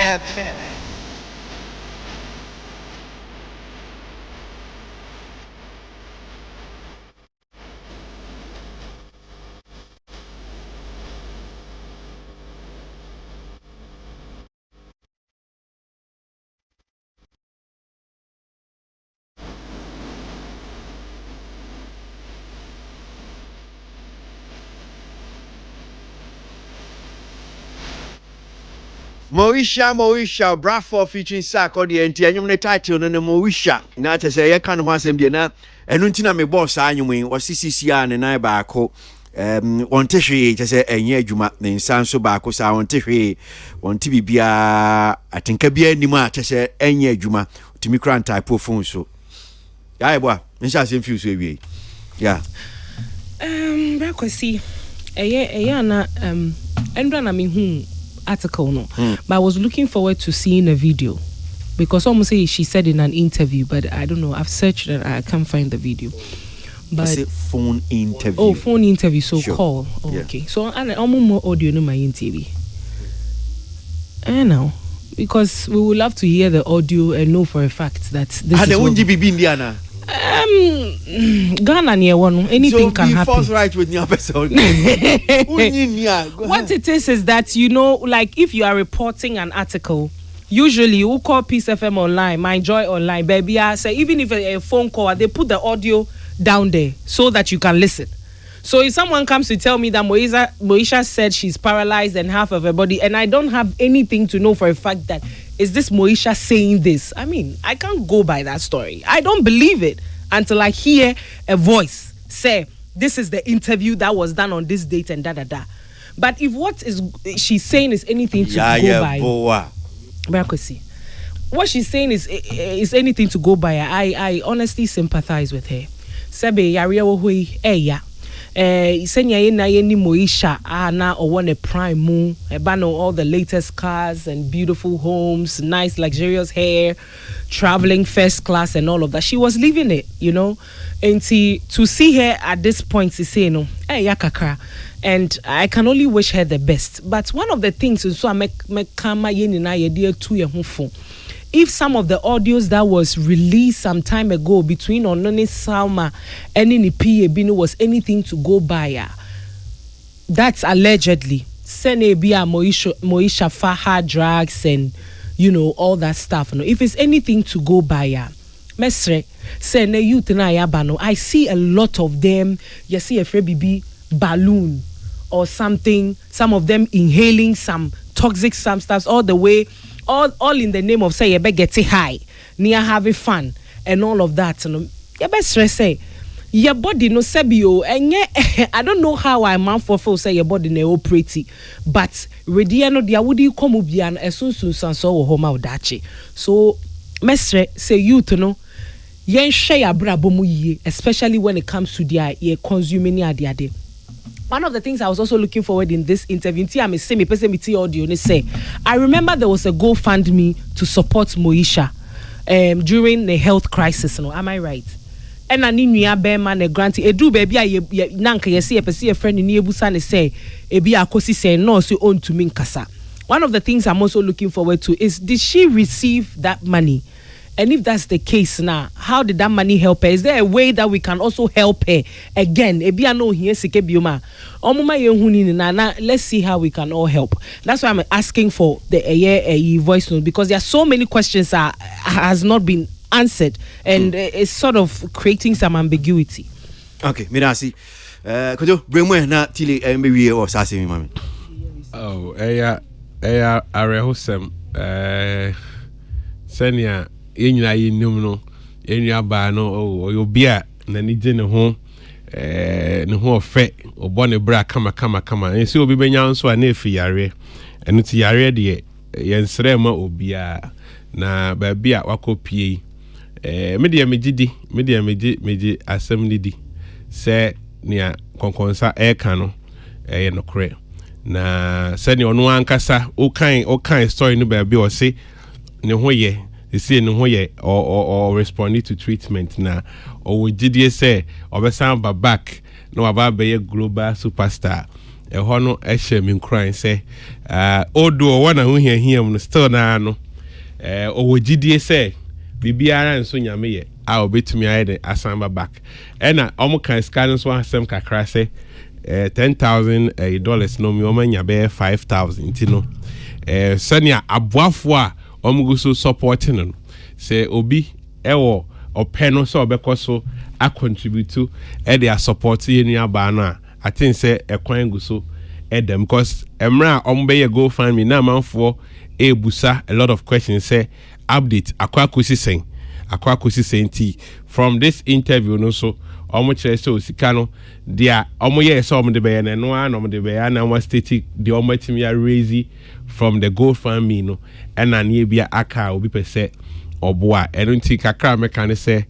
had fun. Moesha Bradford featuring Sack or the NT and the title no Moesha. Na te say you can one same na enu nti na me boss anywin o CCCR ne na ba ko on te hwe te say enye adwuma ne nsan so ba ko sa on te hwe on ti bibia atenka bia anim a te say enye adwuma timi kran type phone so ya boa nsha sem fi so ewie ya Brakwasi na endra na me hu article no but I was looking forward to seeing a video because almost she said in an interview, but I don't know, I've searched and I can't find the video. But phone interview. Oh, phone interview, so sure. Call. Oh, yeah. Okay, so I'm more audio in my interview. I know, because we would love to hear the audio and know for a fact that this is Indiana. Ghana near one, anything can happen. False right with your person. What it is that, you know, like if you are reporting an article, usually you call Peace FM online, My Joy online, baby. I say even if a phone call, they put the audio down there so that you can listen. So if someone comes to tell me that Moesha said she's paralyzed and half of her body, and I don't have anything to know for a fact that is this Moesha saying this, I mean, I can't go by that story. I don't believe it until I hear a voice say, this is the interview that was done on this date and da. But if what is she's saying is anything to go by, what she's saying is anything to go by, I honestly sympathize with her. Sebe yare wo hui ya. Senya ye na ye ni Moesha na or one a prime moon, all the latest cars and beautiful homes, nice luxurious hair, traveling first class and all of that. She was living it, you know. And to see her at this point, she say no, yakakra. And I can only wish her the best. But one of the things so I make kama ye ni na ye dear to ye hufo. If some of the audios that was released some time ago between Ononi Salma and Nipi Ebino was anything to go by, that's allegedly. Senebia Moesha Faha drugs and, you know, all that stuff. No, if it's anything to go by, Mesre, Sene youth na yabano. I see a lot of them. You see a baby balloon or something. Some of them inhaling some toxic substance all the way. All in the name of say you better get high, near having fun and all of that. You know, you better say your body no sebio and I don't know how I man for say your body no pretty, but rediano dia would you come ubian as soon so home dachi. So mestre say you to know yen share brabo ye, especially when it comes to their consuming their day. One of the things I was also looking forward in this interview, I remember there was a GoFundMe to support Moesha during the health crisis. No, am I right? And I need a bear man a grant. Do baby, nanka yesi a friend in Yebusan say, Ebi Akosi say no, so own to Minkasa. One of the things I'm also looking forward to is did she receive that money? And if that's the case now, how did that money help her? Is there a way that we can also help her? Again, let's see how we can all help. That's why I'm asking for the voice note, because there are so many questions that has not been answered, and it's sort of creating some ambiguity. Okay, Mirasi. Could you bring me na tili maybe or sassy mami? Oh, arehosem senia yenyina yinum no enua ba no obi a na ni je ne ho ofe obone bra kama ense obi benya nso a na efi yare eno ti yare de yensre ma obi a na ba bi a wakopie media meji asem ni di se nia konkonsa eka no ye nokre na seni onu ankasa o kan story no ba bi o se ne ho ye see no hoye or responding to treatment na or we did say or be back no about be a global superstar ɛhɔ no ɛhyɛ me nkran sɛ odo wɔna ho hia no still na no ɔwɔ gidie sɛ bibiara nso nyame yɛ a obetumi ayɛ de asamba back ɛna ɔmo kan ska no so asɛm kakra sɛ $10,000 no mi ɔmo nya bɛyɛ 5,000 nti no sɛnea aboafo a ɔmo go so supporting no sɛ obi ɛwɔ ɔpɛ no sɛ ɔbɛkɔ so a contribute to ɛde a support yɛ nua baa no a I think say ɛkwan gu so ɛdɛm because ɛmra ɔmo bɛyɛ GoFundMe na amanfoɔ ebusa a lot of questions say update akwa kosi sɛn ti from this interview no so ɔmo kyerɛ sɛ osika no dia ɔmo yɛ sɛ ɔmo de bɛyɛ na no a na ɔmo de bɛyɛ na ɔmo state the ɔmo atimi a raise from the GoFundMe no ɛna ne bia aka obi pɛ sɛ ɔboa ɛno nti kakra meka ne sɛ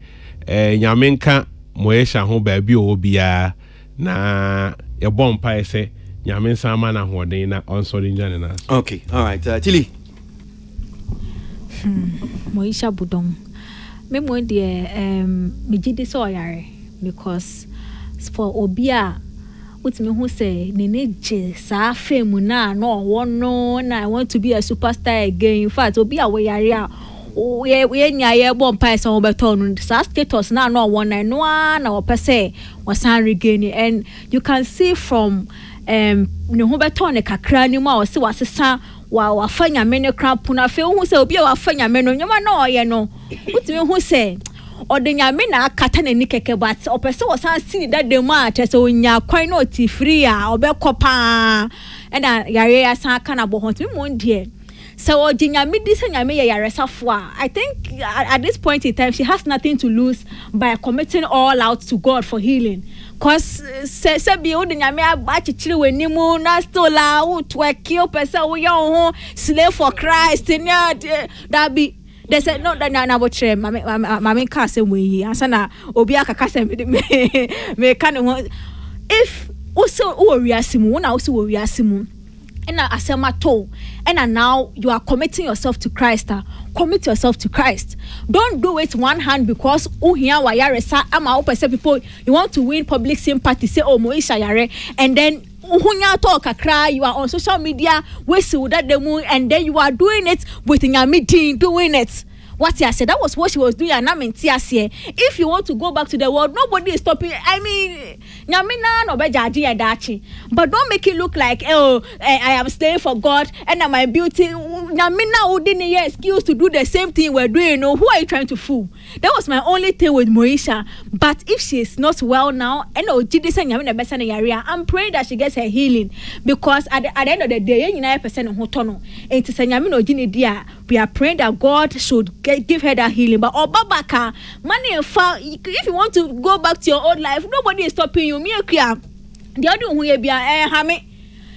nyame nka Moesha ho baabi ɔwɔ biara na yɛbɔ mpae sɛ nyame nsa ama na hoɔden na ɔnsɔre nyane na. Okay, all right, Tilly. Moesha Budong. Me mo deɛ me gidi sɛ ɔyare because for obia utimi hu sɛ ne gye saa fame na ɔwɔ no na I want to be a superstar again. In fact obia wo yare a we nya ye bɔ mpae sɛ wɔbɛtɔ no saa status na ɔwɔ na no na wɔpɛ sɛ wɔsan regain it. And you can see from ne ho bɛtɔ ne kakra ni mu a wɔse wasesa wafa nyame ne krap na fe hu sɛ obi a wafa nyame no nyama na ɔyɛ no utimi hu sɛ ɔde nyame na akata n'ani kɛkɛ but ɔpɛ sɛ wɔsan si ne dada mu a kyɛ sɛ onya kwan na ɔti free a ɔbɛkɔ paa ɛna yare asan aka na bɔ ho ntimi mu deɛ so I think at this point in time she has nothing to lose by committing all out to God for healing. Cause se bi o de nyame achichire wanimu na still la wo to kill person wo yo slave for Christ that be they said no that na bo chere mama ka se we ansa na obi akaka se me ka ne if also wo wiasimu na also wo wiasimu and asemato and now you are committing yourself to Christ. Commit yourself to Christ. Don't do it one hand because people you want to win public sympathy say oh Moesha yare and then talk a cry you are on social media whistle that the moon and then you are doing it with meeting doing it. What I said, that was what she was doing, and I mean, if you want to go back to the world, nobody is stopping. I mean, but don't make it look like, oh, I am staying for God and my beauty. Namina excuse to do the same thing we're doing. Who are you trying to fool? That was my only thing with Moesha. But if she is not well now, I'm praying that she gets her healing because at the end of the day, 99% we are praying that God should give her that healing. But Babaka, money if you want to go back to your old life, nobody is stopping you. Me the other who be hame.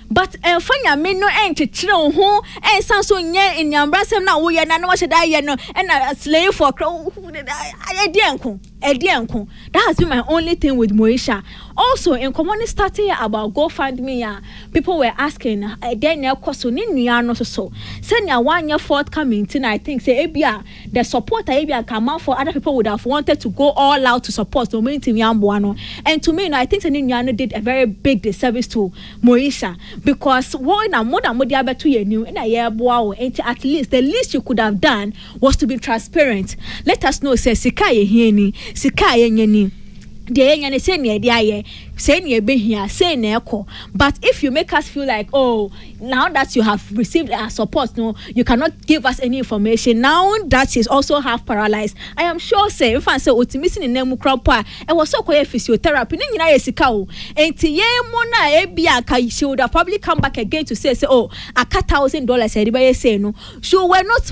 But fanya me no chiro ho san so nye in yambrasem na wo ye na no sheda ye no and slave for Edianko. That has been my only thing with Moesha. Also, in community starting about GoFundMe, people were asking, then your cost so send your 1 year forthcoming thing. I think say Abia the support Abia come out for other people would have wanted to go all out to support the main team Yambuano. And to me, I think Nyano did a very big disservice to Moesha because one more than Modia to you new in a year and at least the least you could have done was to be transparent. Let us know say Sikaye Hieni. Sikaye nyeni de nyane se ne de aye se ne be hia se ne eko but if you make us feel like oh now that you have received our support no you cannot give us any information now that she's also half paralyzed I am sure say if I say otimisi ne nemu kropa e was so koye physiotherapy ne nyina ye sika o enti ye mo na e bia ka she would have probably come back again to say oh aka $1,000 e be say no so we're not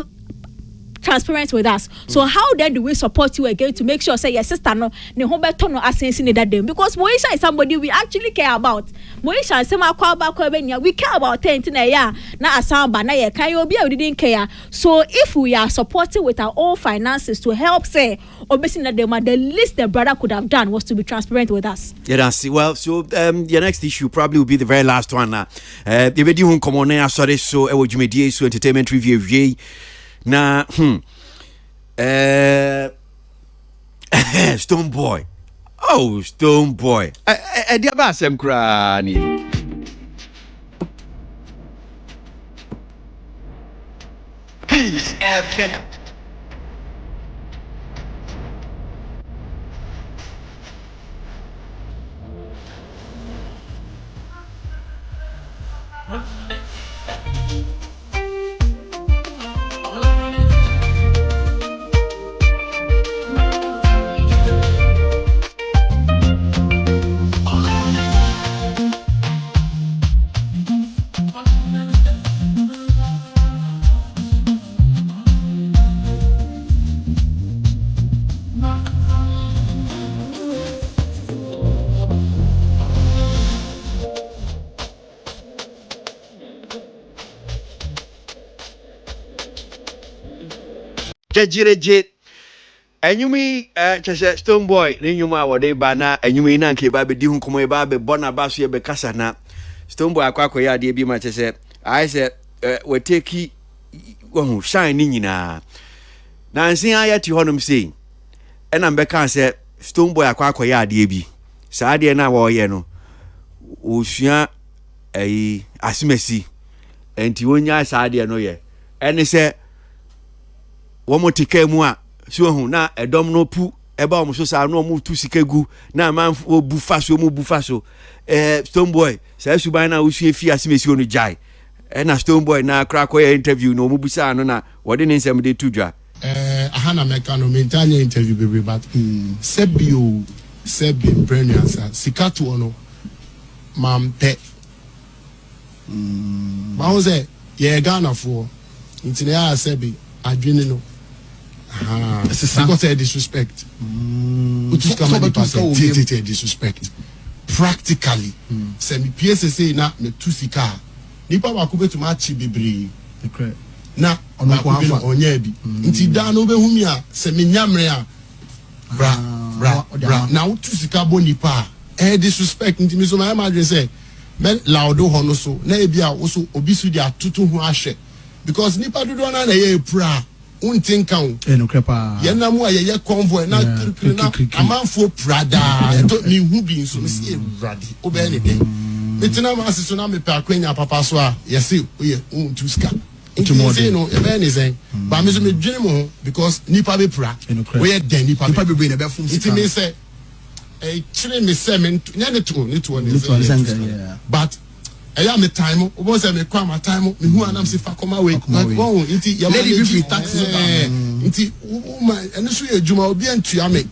transparent with us. So how then do we support you again to make sure say your sister no ne ho beto no asensi ne that day because Moesha is somebody we actually care about. Moesha say ma kwa ba kwa benya we care about tent na ya na asamba na ye kan obi a we didn't care. So if we are supporting with our own finances to help say obesi na dem the least the brother could have done was to be transparent with us. Yeah, that's it. Well, so the next issue probably will be the very last one now. The video won come on air sorry so e wo dwumedie so entertainment review na Stonebwoy. Oh, Stonebwoy. Dia ba asem kra ni. Peace FM. Jejireje enyumi chese Stonebwoy ne nyuma wode ba na enyumi na nke ba be di hu komo ba be bona ba so ye be kasa na Stonebwoy akwa ya de bi ma chese I say we take wo shine ni nyina na nsin ayati honum sei ena mbeka say Stonebwoy akwa ya de bi saa de na wo ye no osua asimesi enti wonya saa de no ye ene say womo tike mu a so hu na edom no pu eba omo so sa no omo tu sikegu na man obufa so omo bufa so Stonebwoy sa suban na usu efi asimesi onu jai na Stonebwoy na krako ya interview no omo busa no na wode ne nsem de tudwa ahana meka no mentanya interview bebe but sebi brilliance sikatu ono mampe ma wo say ye Ghana for intine ya sebi adwene no because of disrespect. Disrespect. Practically, semi PSSA na me tusika. Nipa ba kube to match bibiri. Na ona onye bi. Nti da no be humi a semi nyamre a bra. Na tusika bo nipa. Disrespect nti me so my imagine say me laudo hono so na e bia wo so obi su dia tutu ho ahwe because nipa dodo na ye pra. Untinkan no crepa yana mu aye convoy na amanfo prada to ni hu bi so me radi obe anything metina ma asiso na me pa kwenya papa so a yesi oye untuska nti no e be ni zen ba me so me dwene mo because nipa be pra oye den nipa be be na be fum sika nti me say chire me say me nya ne to but eya me time obo say me kwa ma time me hu anam se fa koma we won nti ya lady free taxes nti woman eno so ye juma obi antua me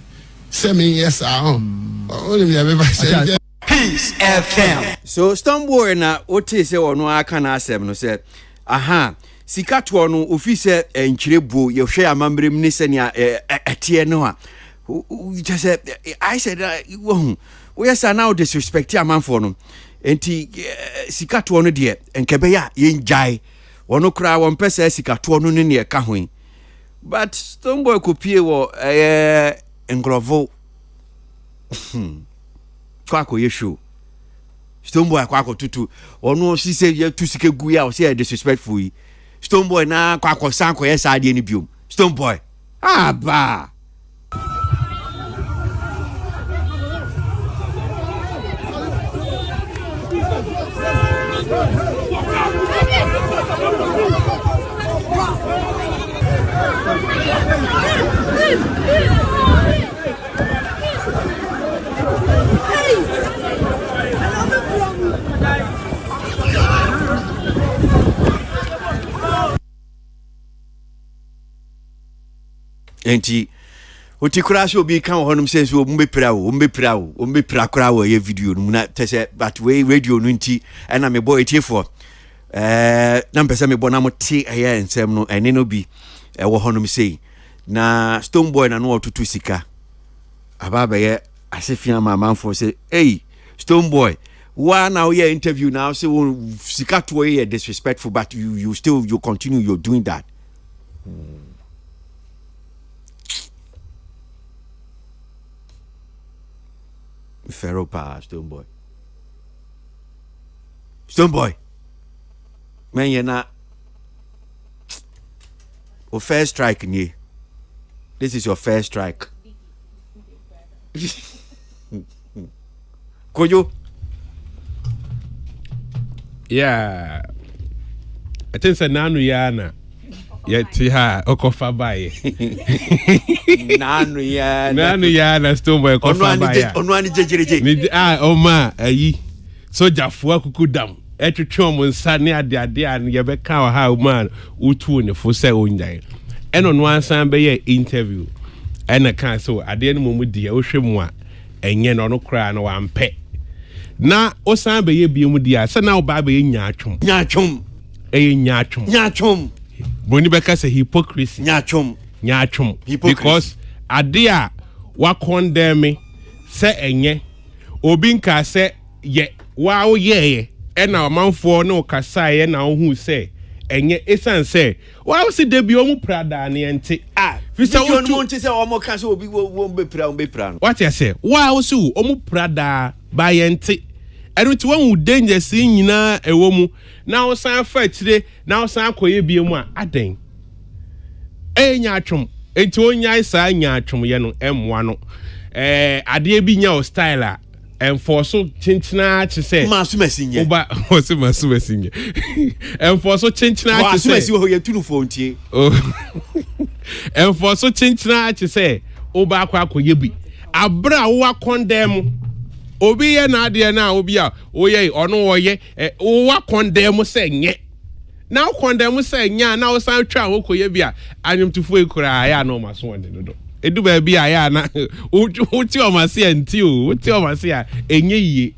say me yes only me be say Peace FM. So Stonebwoy na ote se wono aka na asem no say aha sika to no ofi se enkirebuo ye hwe amambrem ni se ne etie no a just say I said wo yes now disrespect amanfo no enti sikato no de enkebe ya yenjai wono kra won pese sikato no ne ka hoin but Stonebwoy kopie wo engrovo kwako yeshu Stonebwoy kwako tutu wono si se ye tu sikegu ya o se disrespectful yi Stonebwoy na kwako sanko yes ade ni biom Stonebwoy ba enti otikura so bi kan honum say so ombepira kura wo ye video no na tese but we radio no nti na me boy tiefo na mpese me bo na mo ti eye ensem no ene no bi wo honum say na Stonebwoy na no otutu sika ababa ye asefia mamanfo say hey Stonebwoy why now your interview now say sika to ye disrespectful but you still you continue you're doing that Pharaoh pa Stonebwoy man you na o first strike ni this is your first strike Kojo yeah I think say nanu yana Yet, ha, Okofa by Nanu ya na Stonebwoy Okofa by onwani jejereje. Oma, ayi. Soja fua kukudam. Etwetwe nsa ne ade an ye beka wa ha man utu ne fo se onyan. Eno no ansan be ye interview. Ena kan so ade no mu die wo hwemu a enye no no kra no wampe. Na osan be ye biemu dia se na wo ba be ye nyaatwom. Nyaatwom. Boni beka se hypocrisy. Nyaatwom. Because ade a wa condemn me se enye obi nka se ye wa wo ye ena amanfo no kasa ye na hu se enye esan se wa wo se debi o mu prada ne ente Fisa wo no nti se o mo ka se obi wo be pra no. What you say? Wa wo se o mu prada ba ye ente eno ti wan danger si nyina ewo mu na wo san fa tire na wo san koye bie mu a aden nyaatwom enti onyai sa nyaatwom ye no emwa no ade bi nya o style a enforce chinchina to say masu mesinye oba what's masu mesinye enforce chinchina to say masu mesinye ho ye tunu fo ntie enforce chinchina to say oba akoye bi abra wo condemn obi ye na ade na obi a oye ono oye wo condemn say nye now condemn say nya na wo san twa wo koye bi a anyumtufo ekura ya no maso wonde no edu ba bi aya na uti o ma se anti o uti o ma se a enye yie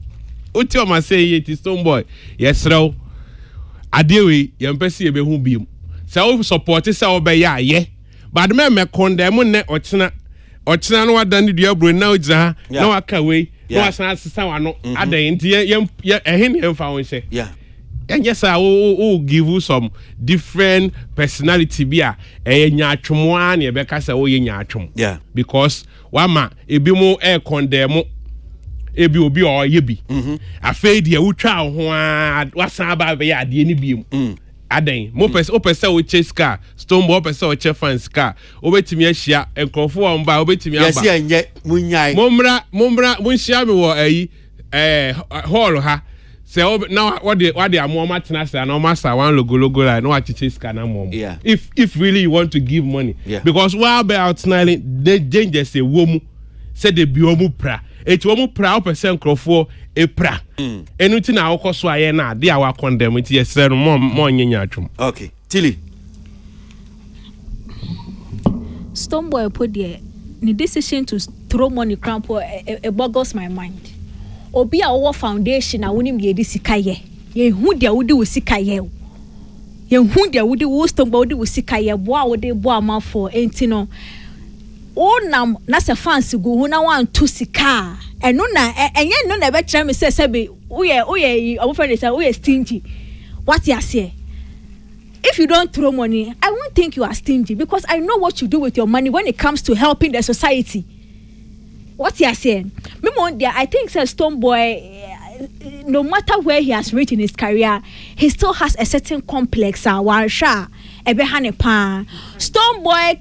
uti o ma se yie ti Stonebwoy yesrew adewe yempese ye be hu biem se o support se o be ya ye but me condemn ne ochina no wadan ne dua bro na ogira na waka we na wasan asesa wano adan nti ye ehin ye mfa won hye and yes, I will give you some different personality. Bia, nyaatwom ye beka say ye nyaatwom. Yeah. Because wama ebi mo condemn ebi obi o ye bi. Afei de utwa ho a wasan ba be ya de ni biem. Aden mo pese o chase car Stonebwoy pese o che fans car obetimi ahia enkrofo o mba obetimi aba. Yes enye munyai. Momra munhia me wo hall ha. So now what the amount say no master one logo like no achiche scanner mom. Yeah. If really you want to give money. Yeah. Because while be outsmiling they danger say womu say they be omu pra. Et womu pra percent crofo e pra. Enuti na akoso aye na dey our condemn it yes no more nyanya atwom. Okay. Tilly. Stonebwoy put the decision to throw money crampo it boggles my mind. Obi a wo foundation a wonim ye di sikaye ye hu dia wodi wo sikaye ye hu dia wodi wo Stonebwoy wodi wo sikaye bo a wodi bo amafo enti no onam na se fans go hu na wan to sika eno na enye no na be kire me se be oye obofre say oye stingy. What you say? If you don't throw money, I won't think you are stingy because I know what you do with your money when it comes to helping the society. What you are saying? I think Stonebwoy, no matter where he has reached in his career, he still has a certain complex. Stonebwoy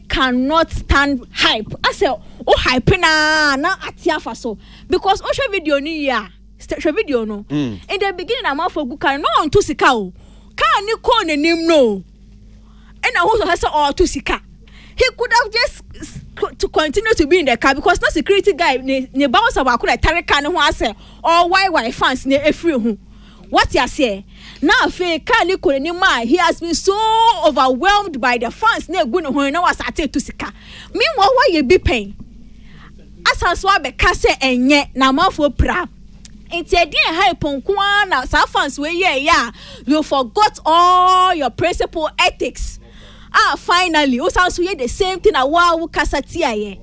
cannot stand hype. I say, oh hype na atiafa so because osha video ni ya, video no. In the beginning, I'm for good car no on to sika o. Can you call the name no? And I also has all to sika. He could have just to continue to be in the car because no security guy ne bounce about could carry car no one say or why fans ne free who. What you say? Now fe Kali Kolenima, he has been so overwhelmed by the fans ne go no na was at to sika. Meanwhile why you be paying? As I saw be kase enye na mafo pra. It's a dear hype on Kwana fans we yeah. You forgot all your principle ethics. Finally, we sounds we the same thing. Wow, kasatia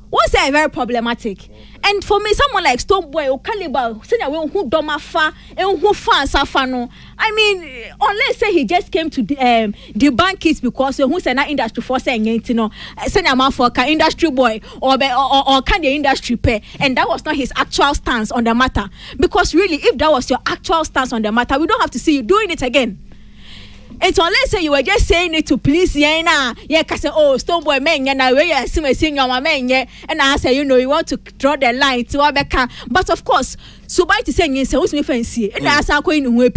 what's that very problematic? And for me, someone like Stonebwoy or Caliber, saying who doma fa and who fans no. I mean, unless say he just came to debunk it because who say na industry for saying you know, saying a man for industry boy or can the industry pay, and that was not his actual stance on the matter. Because really, if that was your actual stance on the matter, we don't have to see you doing it again. And so let's say you were just saying it to please cause Stonebwoy men na we are seeing your men and I say you want to draw the line to Abeka, but of course so by to saying say who's me fancy and I say going no unless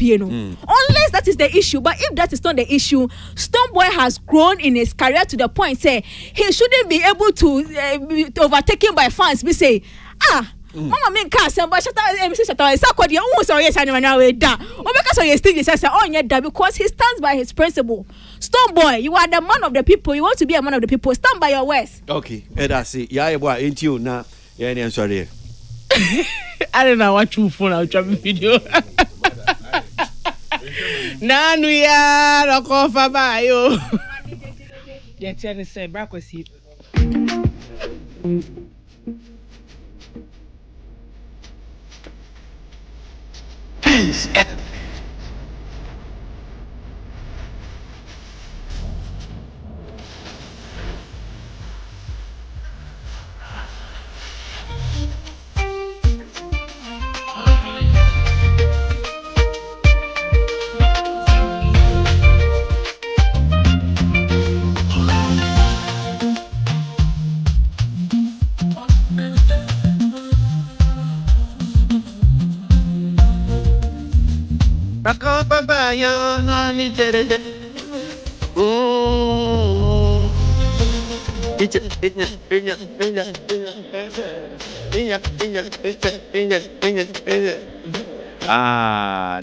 unless that is the issue. But if that is not the issue, Stonebwoy has grown in his career to the point say he shouldn't be able to overtaken by fans. We say, Mama mean cast but shut up sakodi who so yes anyway we da because so yes still say oh yeah da because he stands by his principle. Stonebwoy, you are the man of the people, you want to be a man of the people, stand by your words. Okay, that's it. Yeah, boy, ain't you now? Yeah, I'm sorry. I don't know what you phone out video. Nanu ya rokofa ba yo. Yeah, tell say back with you. Peace.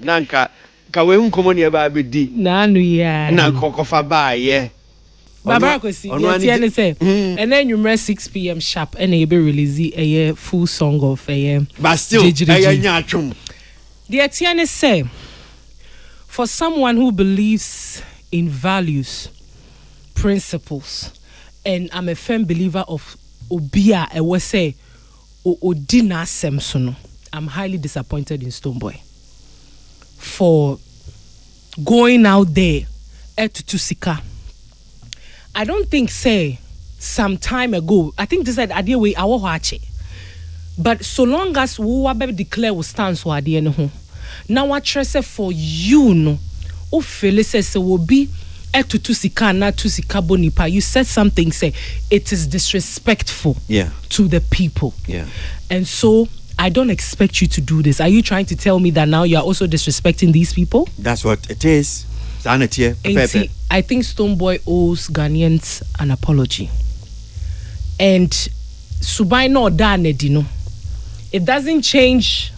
Nanka kawe nkomo ne ba bedi Nanu ya na kokofa ba ye Baba Kwesi yeti say and then you 6 p.m. sharp and you be release a full song of but still nya atwom. The Etienne say for someone who believes in values, principles, and I'm a firm believer of Obia, I will say, Odina Semsono. I'm highly disappointed in Stonebwoy for going out there to Sika. I don't think, say, some time ago, I think this said, idea we our watch it. But so long as we declare we stand so idea no. Now what trust for you no o felices will be to sika na to sika bonipa. You said something say it is disrespectful to the people. Yeah. And so I don't expect you to do this. Are you trying to tell me that now you are also disrespecting these people? That's what it is. I think Stonebwoy owes Ghanaians an apology. And Subai no danedino. It doesn't change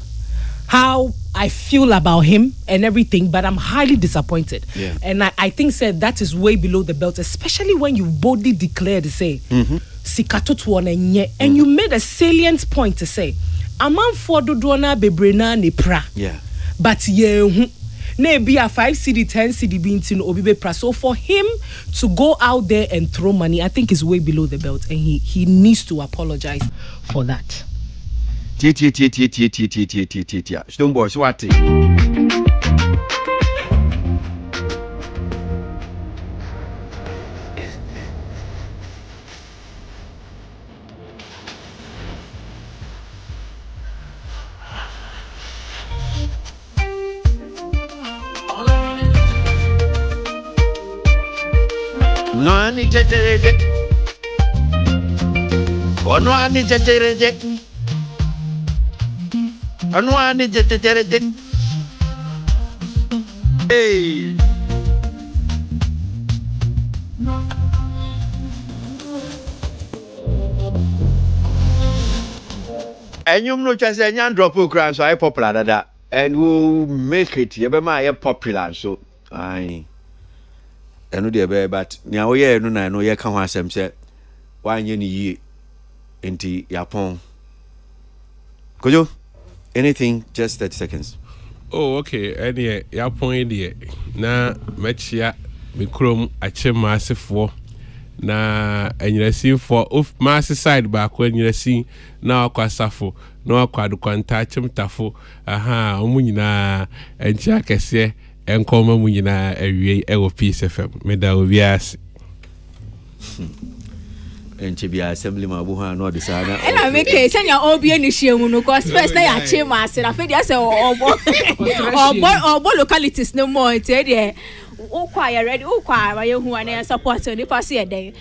how I feel about him and everything, but I'm highly disappointed. Yeah. And I think said that is way below the belt, especially when you boldly declared to say and you made a salient point to say a man for dodoana bebrena ne pra. Yeah. But be a 5 CD, 10 CD bintin obibe pra. So for him to go out there and throw money, I think is way below the belt, and he needs to apologize for that. Stonebwoy swati. No ani teterede. Ono ani teterede. Ono ani teterede. Hey. And you know just a young drop of crime so I popular that and we'll make it you be my popular so I know the but now yeah no na no ye ka ho asem say wan ye ni yi enti yapon kojo anything just 30 seconds. Oh okay any yapon dey na machia me krom ache massefo na anyirasin for of mass side back when anyirasin na akwasafo na akwadkwanta chimtafo aha omunyina encha kese enkoma munyina awie ewo Peace FM meda obiase enche bia assembly ma bu ha no de sana and I make it senya obi ani hyiamu no cause first na ya che ma ase na fe dia se obo localities no more e dey ukwa ya ready ukwa ya hu an support ni pass e dey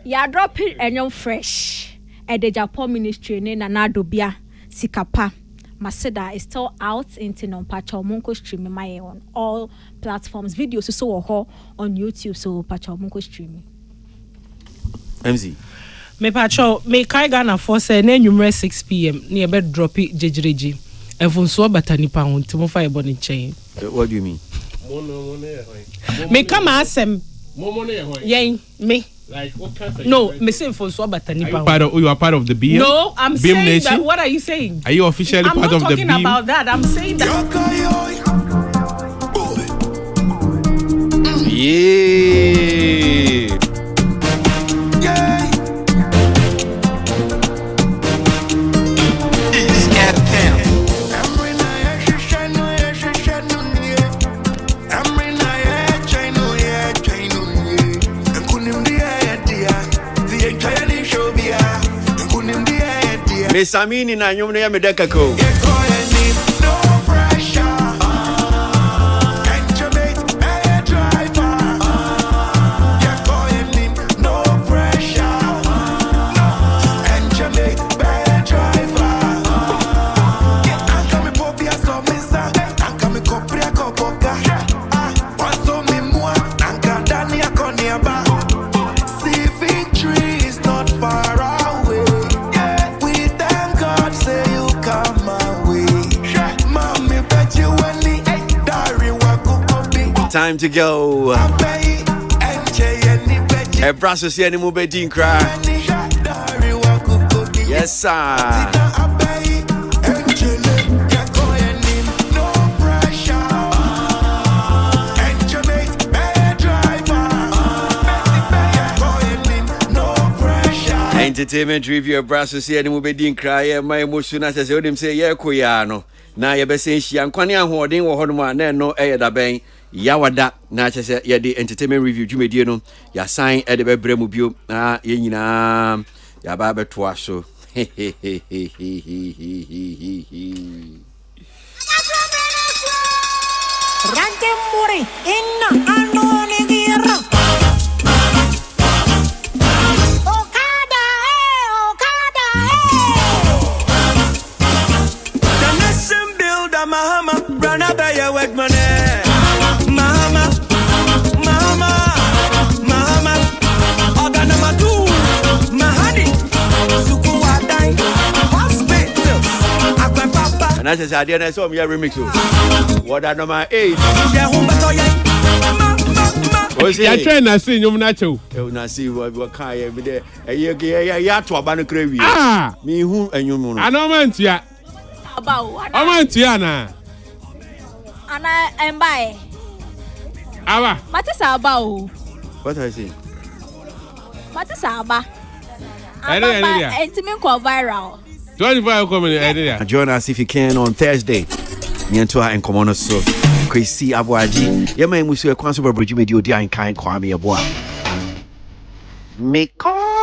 ya drop enyom fresh e dey Japan ministry ni na nadobia sikapa Maseda is still out into non pacho munko streaming my on all platforms. Videos so on YouTube so pacho munko streaming. MC. Me pacho me kai Ghana for say na numero 6 p.m. near bed drop it jejereji. Efonso batani pa won timo fa ebo ne chen. What do you mean? Me come asem. Yen me. Like what kind of No, me say Efonso batani pa. You are part of the BM? No, I'm Beam saying Nation? that. What are you saying? Are you officially I'm part not of the talking Beam? about that. I'm saying that. Yeah. Miss Amini na nyumne ya medeka ko. Time to go. A process here, any move in cry. Yes, sir. Entertainment review, process here, any move in cry. My emotion as I heard him say, yeah, Koyano. Now you're saying she and Kwanya hoarding or Hodman, no air da bang. Yawada na chese ye the entertainment review dwumedie no ya sign e de bebremu bio na ye nyina ya ba beto aso Rante muri inna anoni gira Okada The nation builder Mahama run up your wet money and as I did I saw me a remix. What are number 8? Ya train na see nyum na chew. You na see what kind every day. Ya to abanu krewi. Ah, me hu enyum no. Anoment ya. About Anoment ya na. Ana embae. Aba. Matisa about. What I say? Matisa aba. Aba entimin ko viral. 25 coming area. Join us if you can on Thursday. Nyantoa and Komono so. Kwesi Abwaji. Yema musu e kwanso babroju medi odi an kan kwame eboa. Me call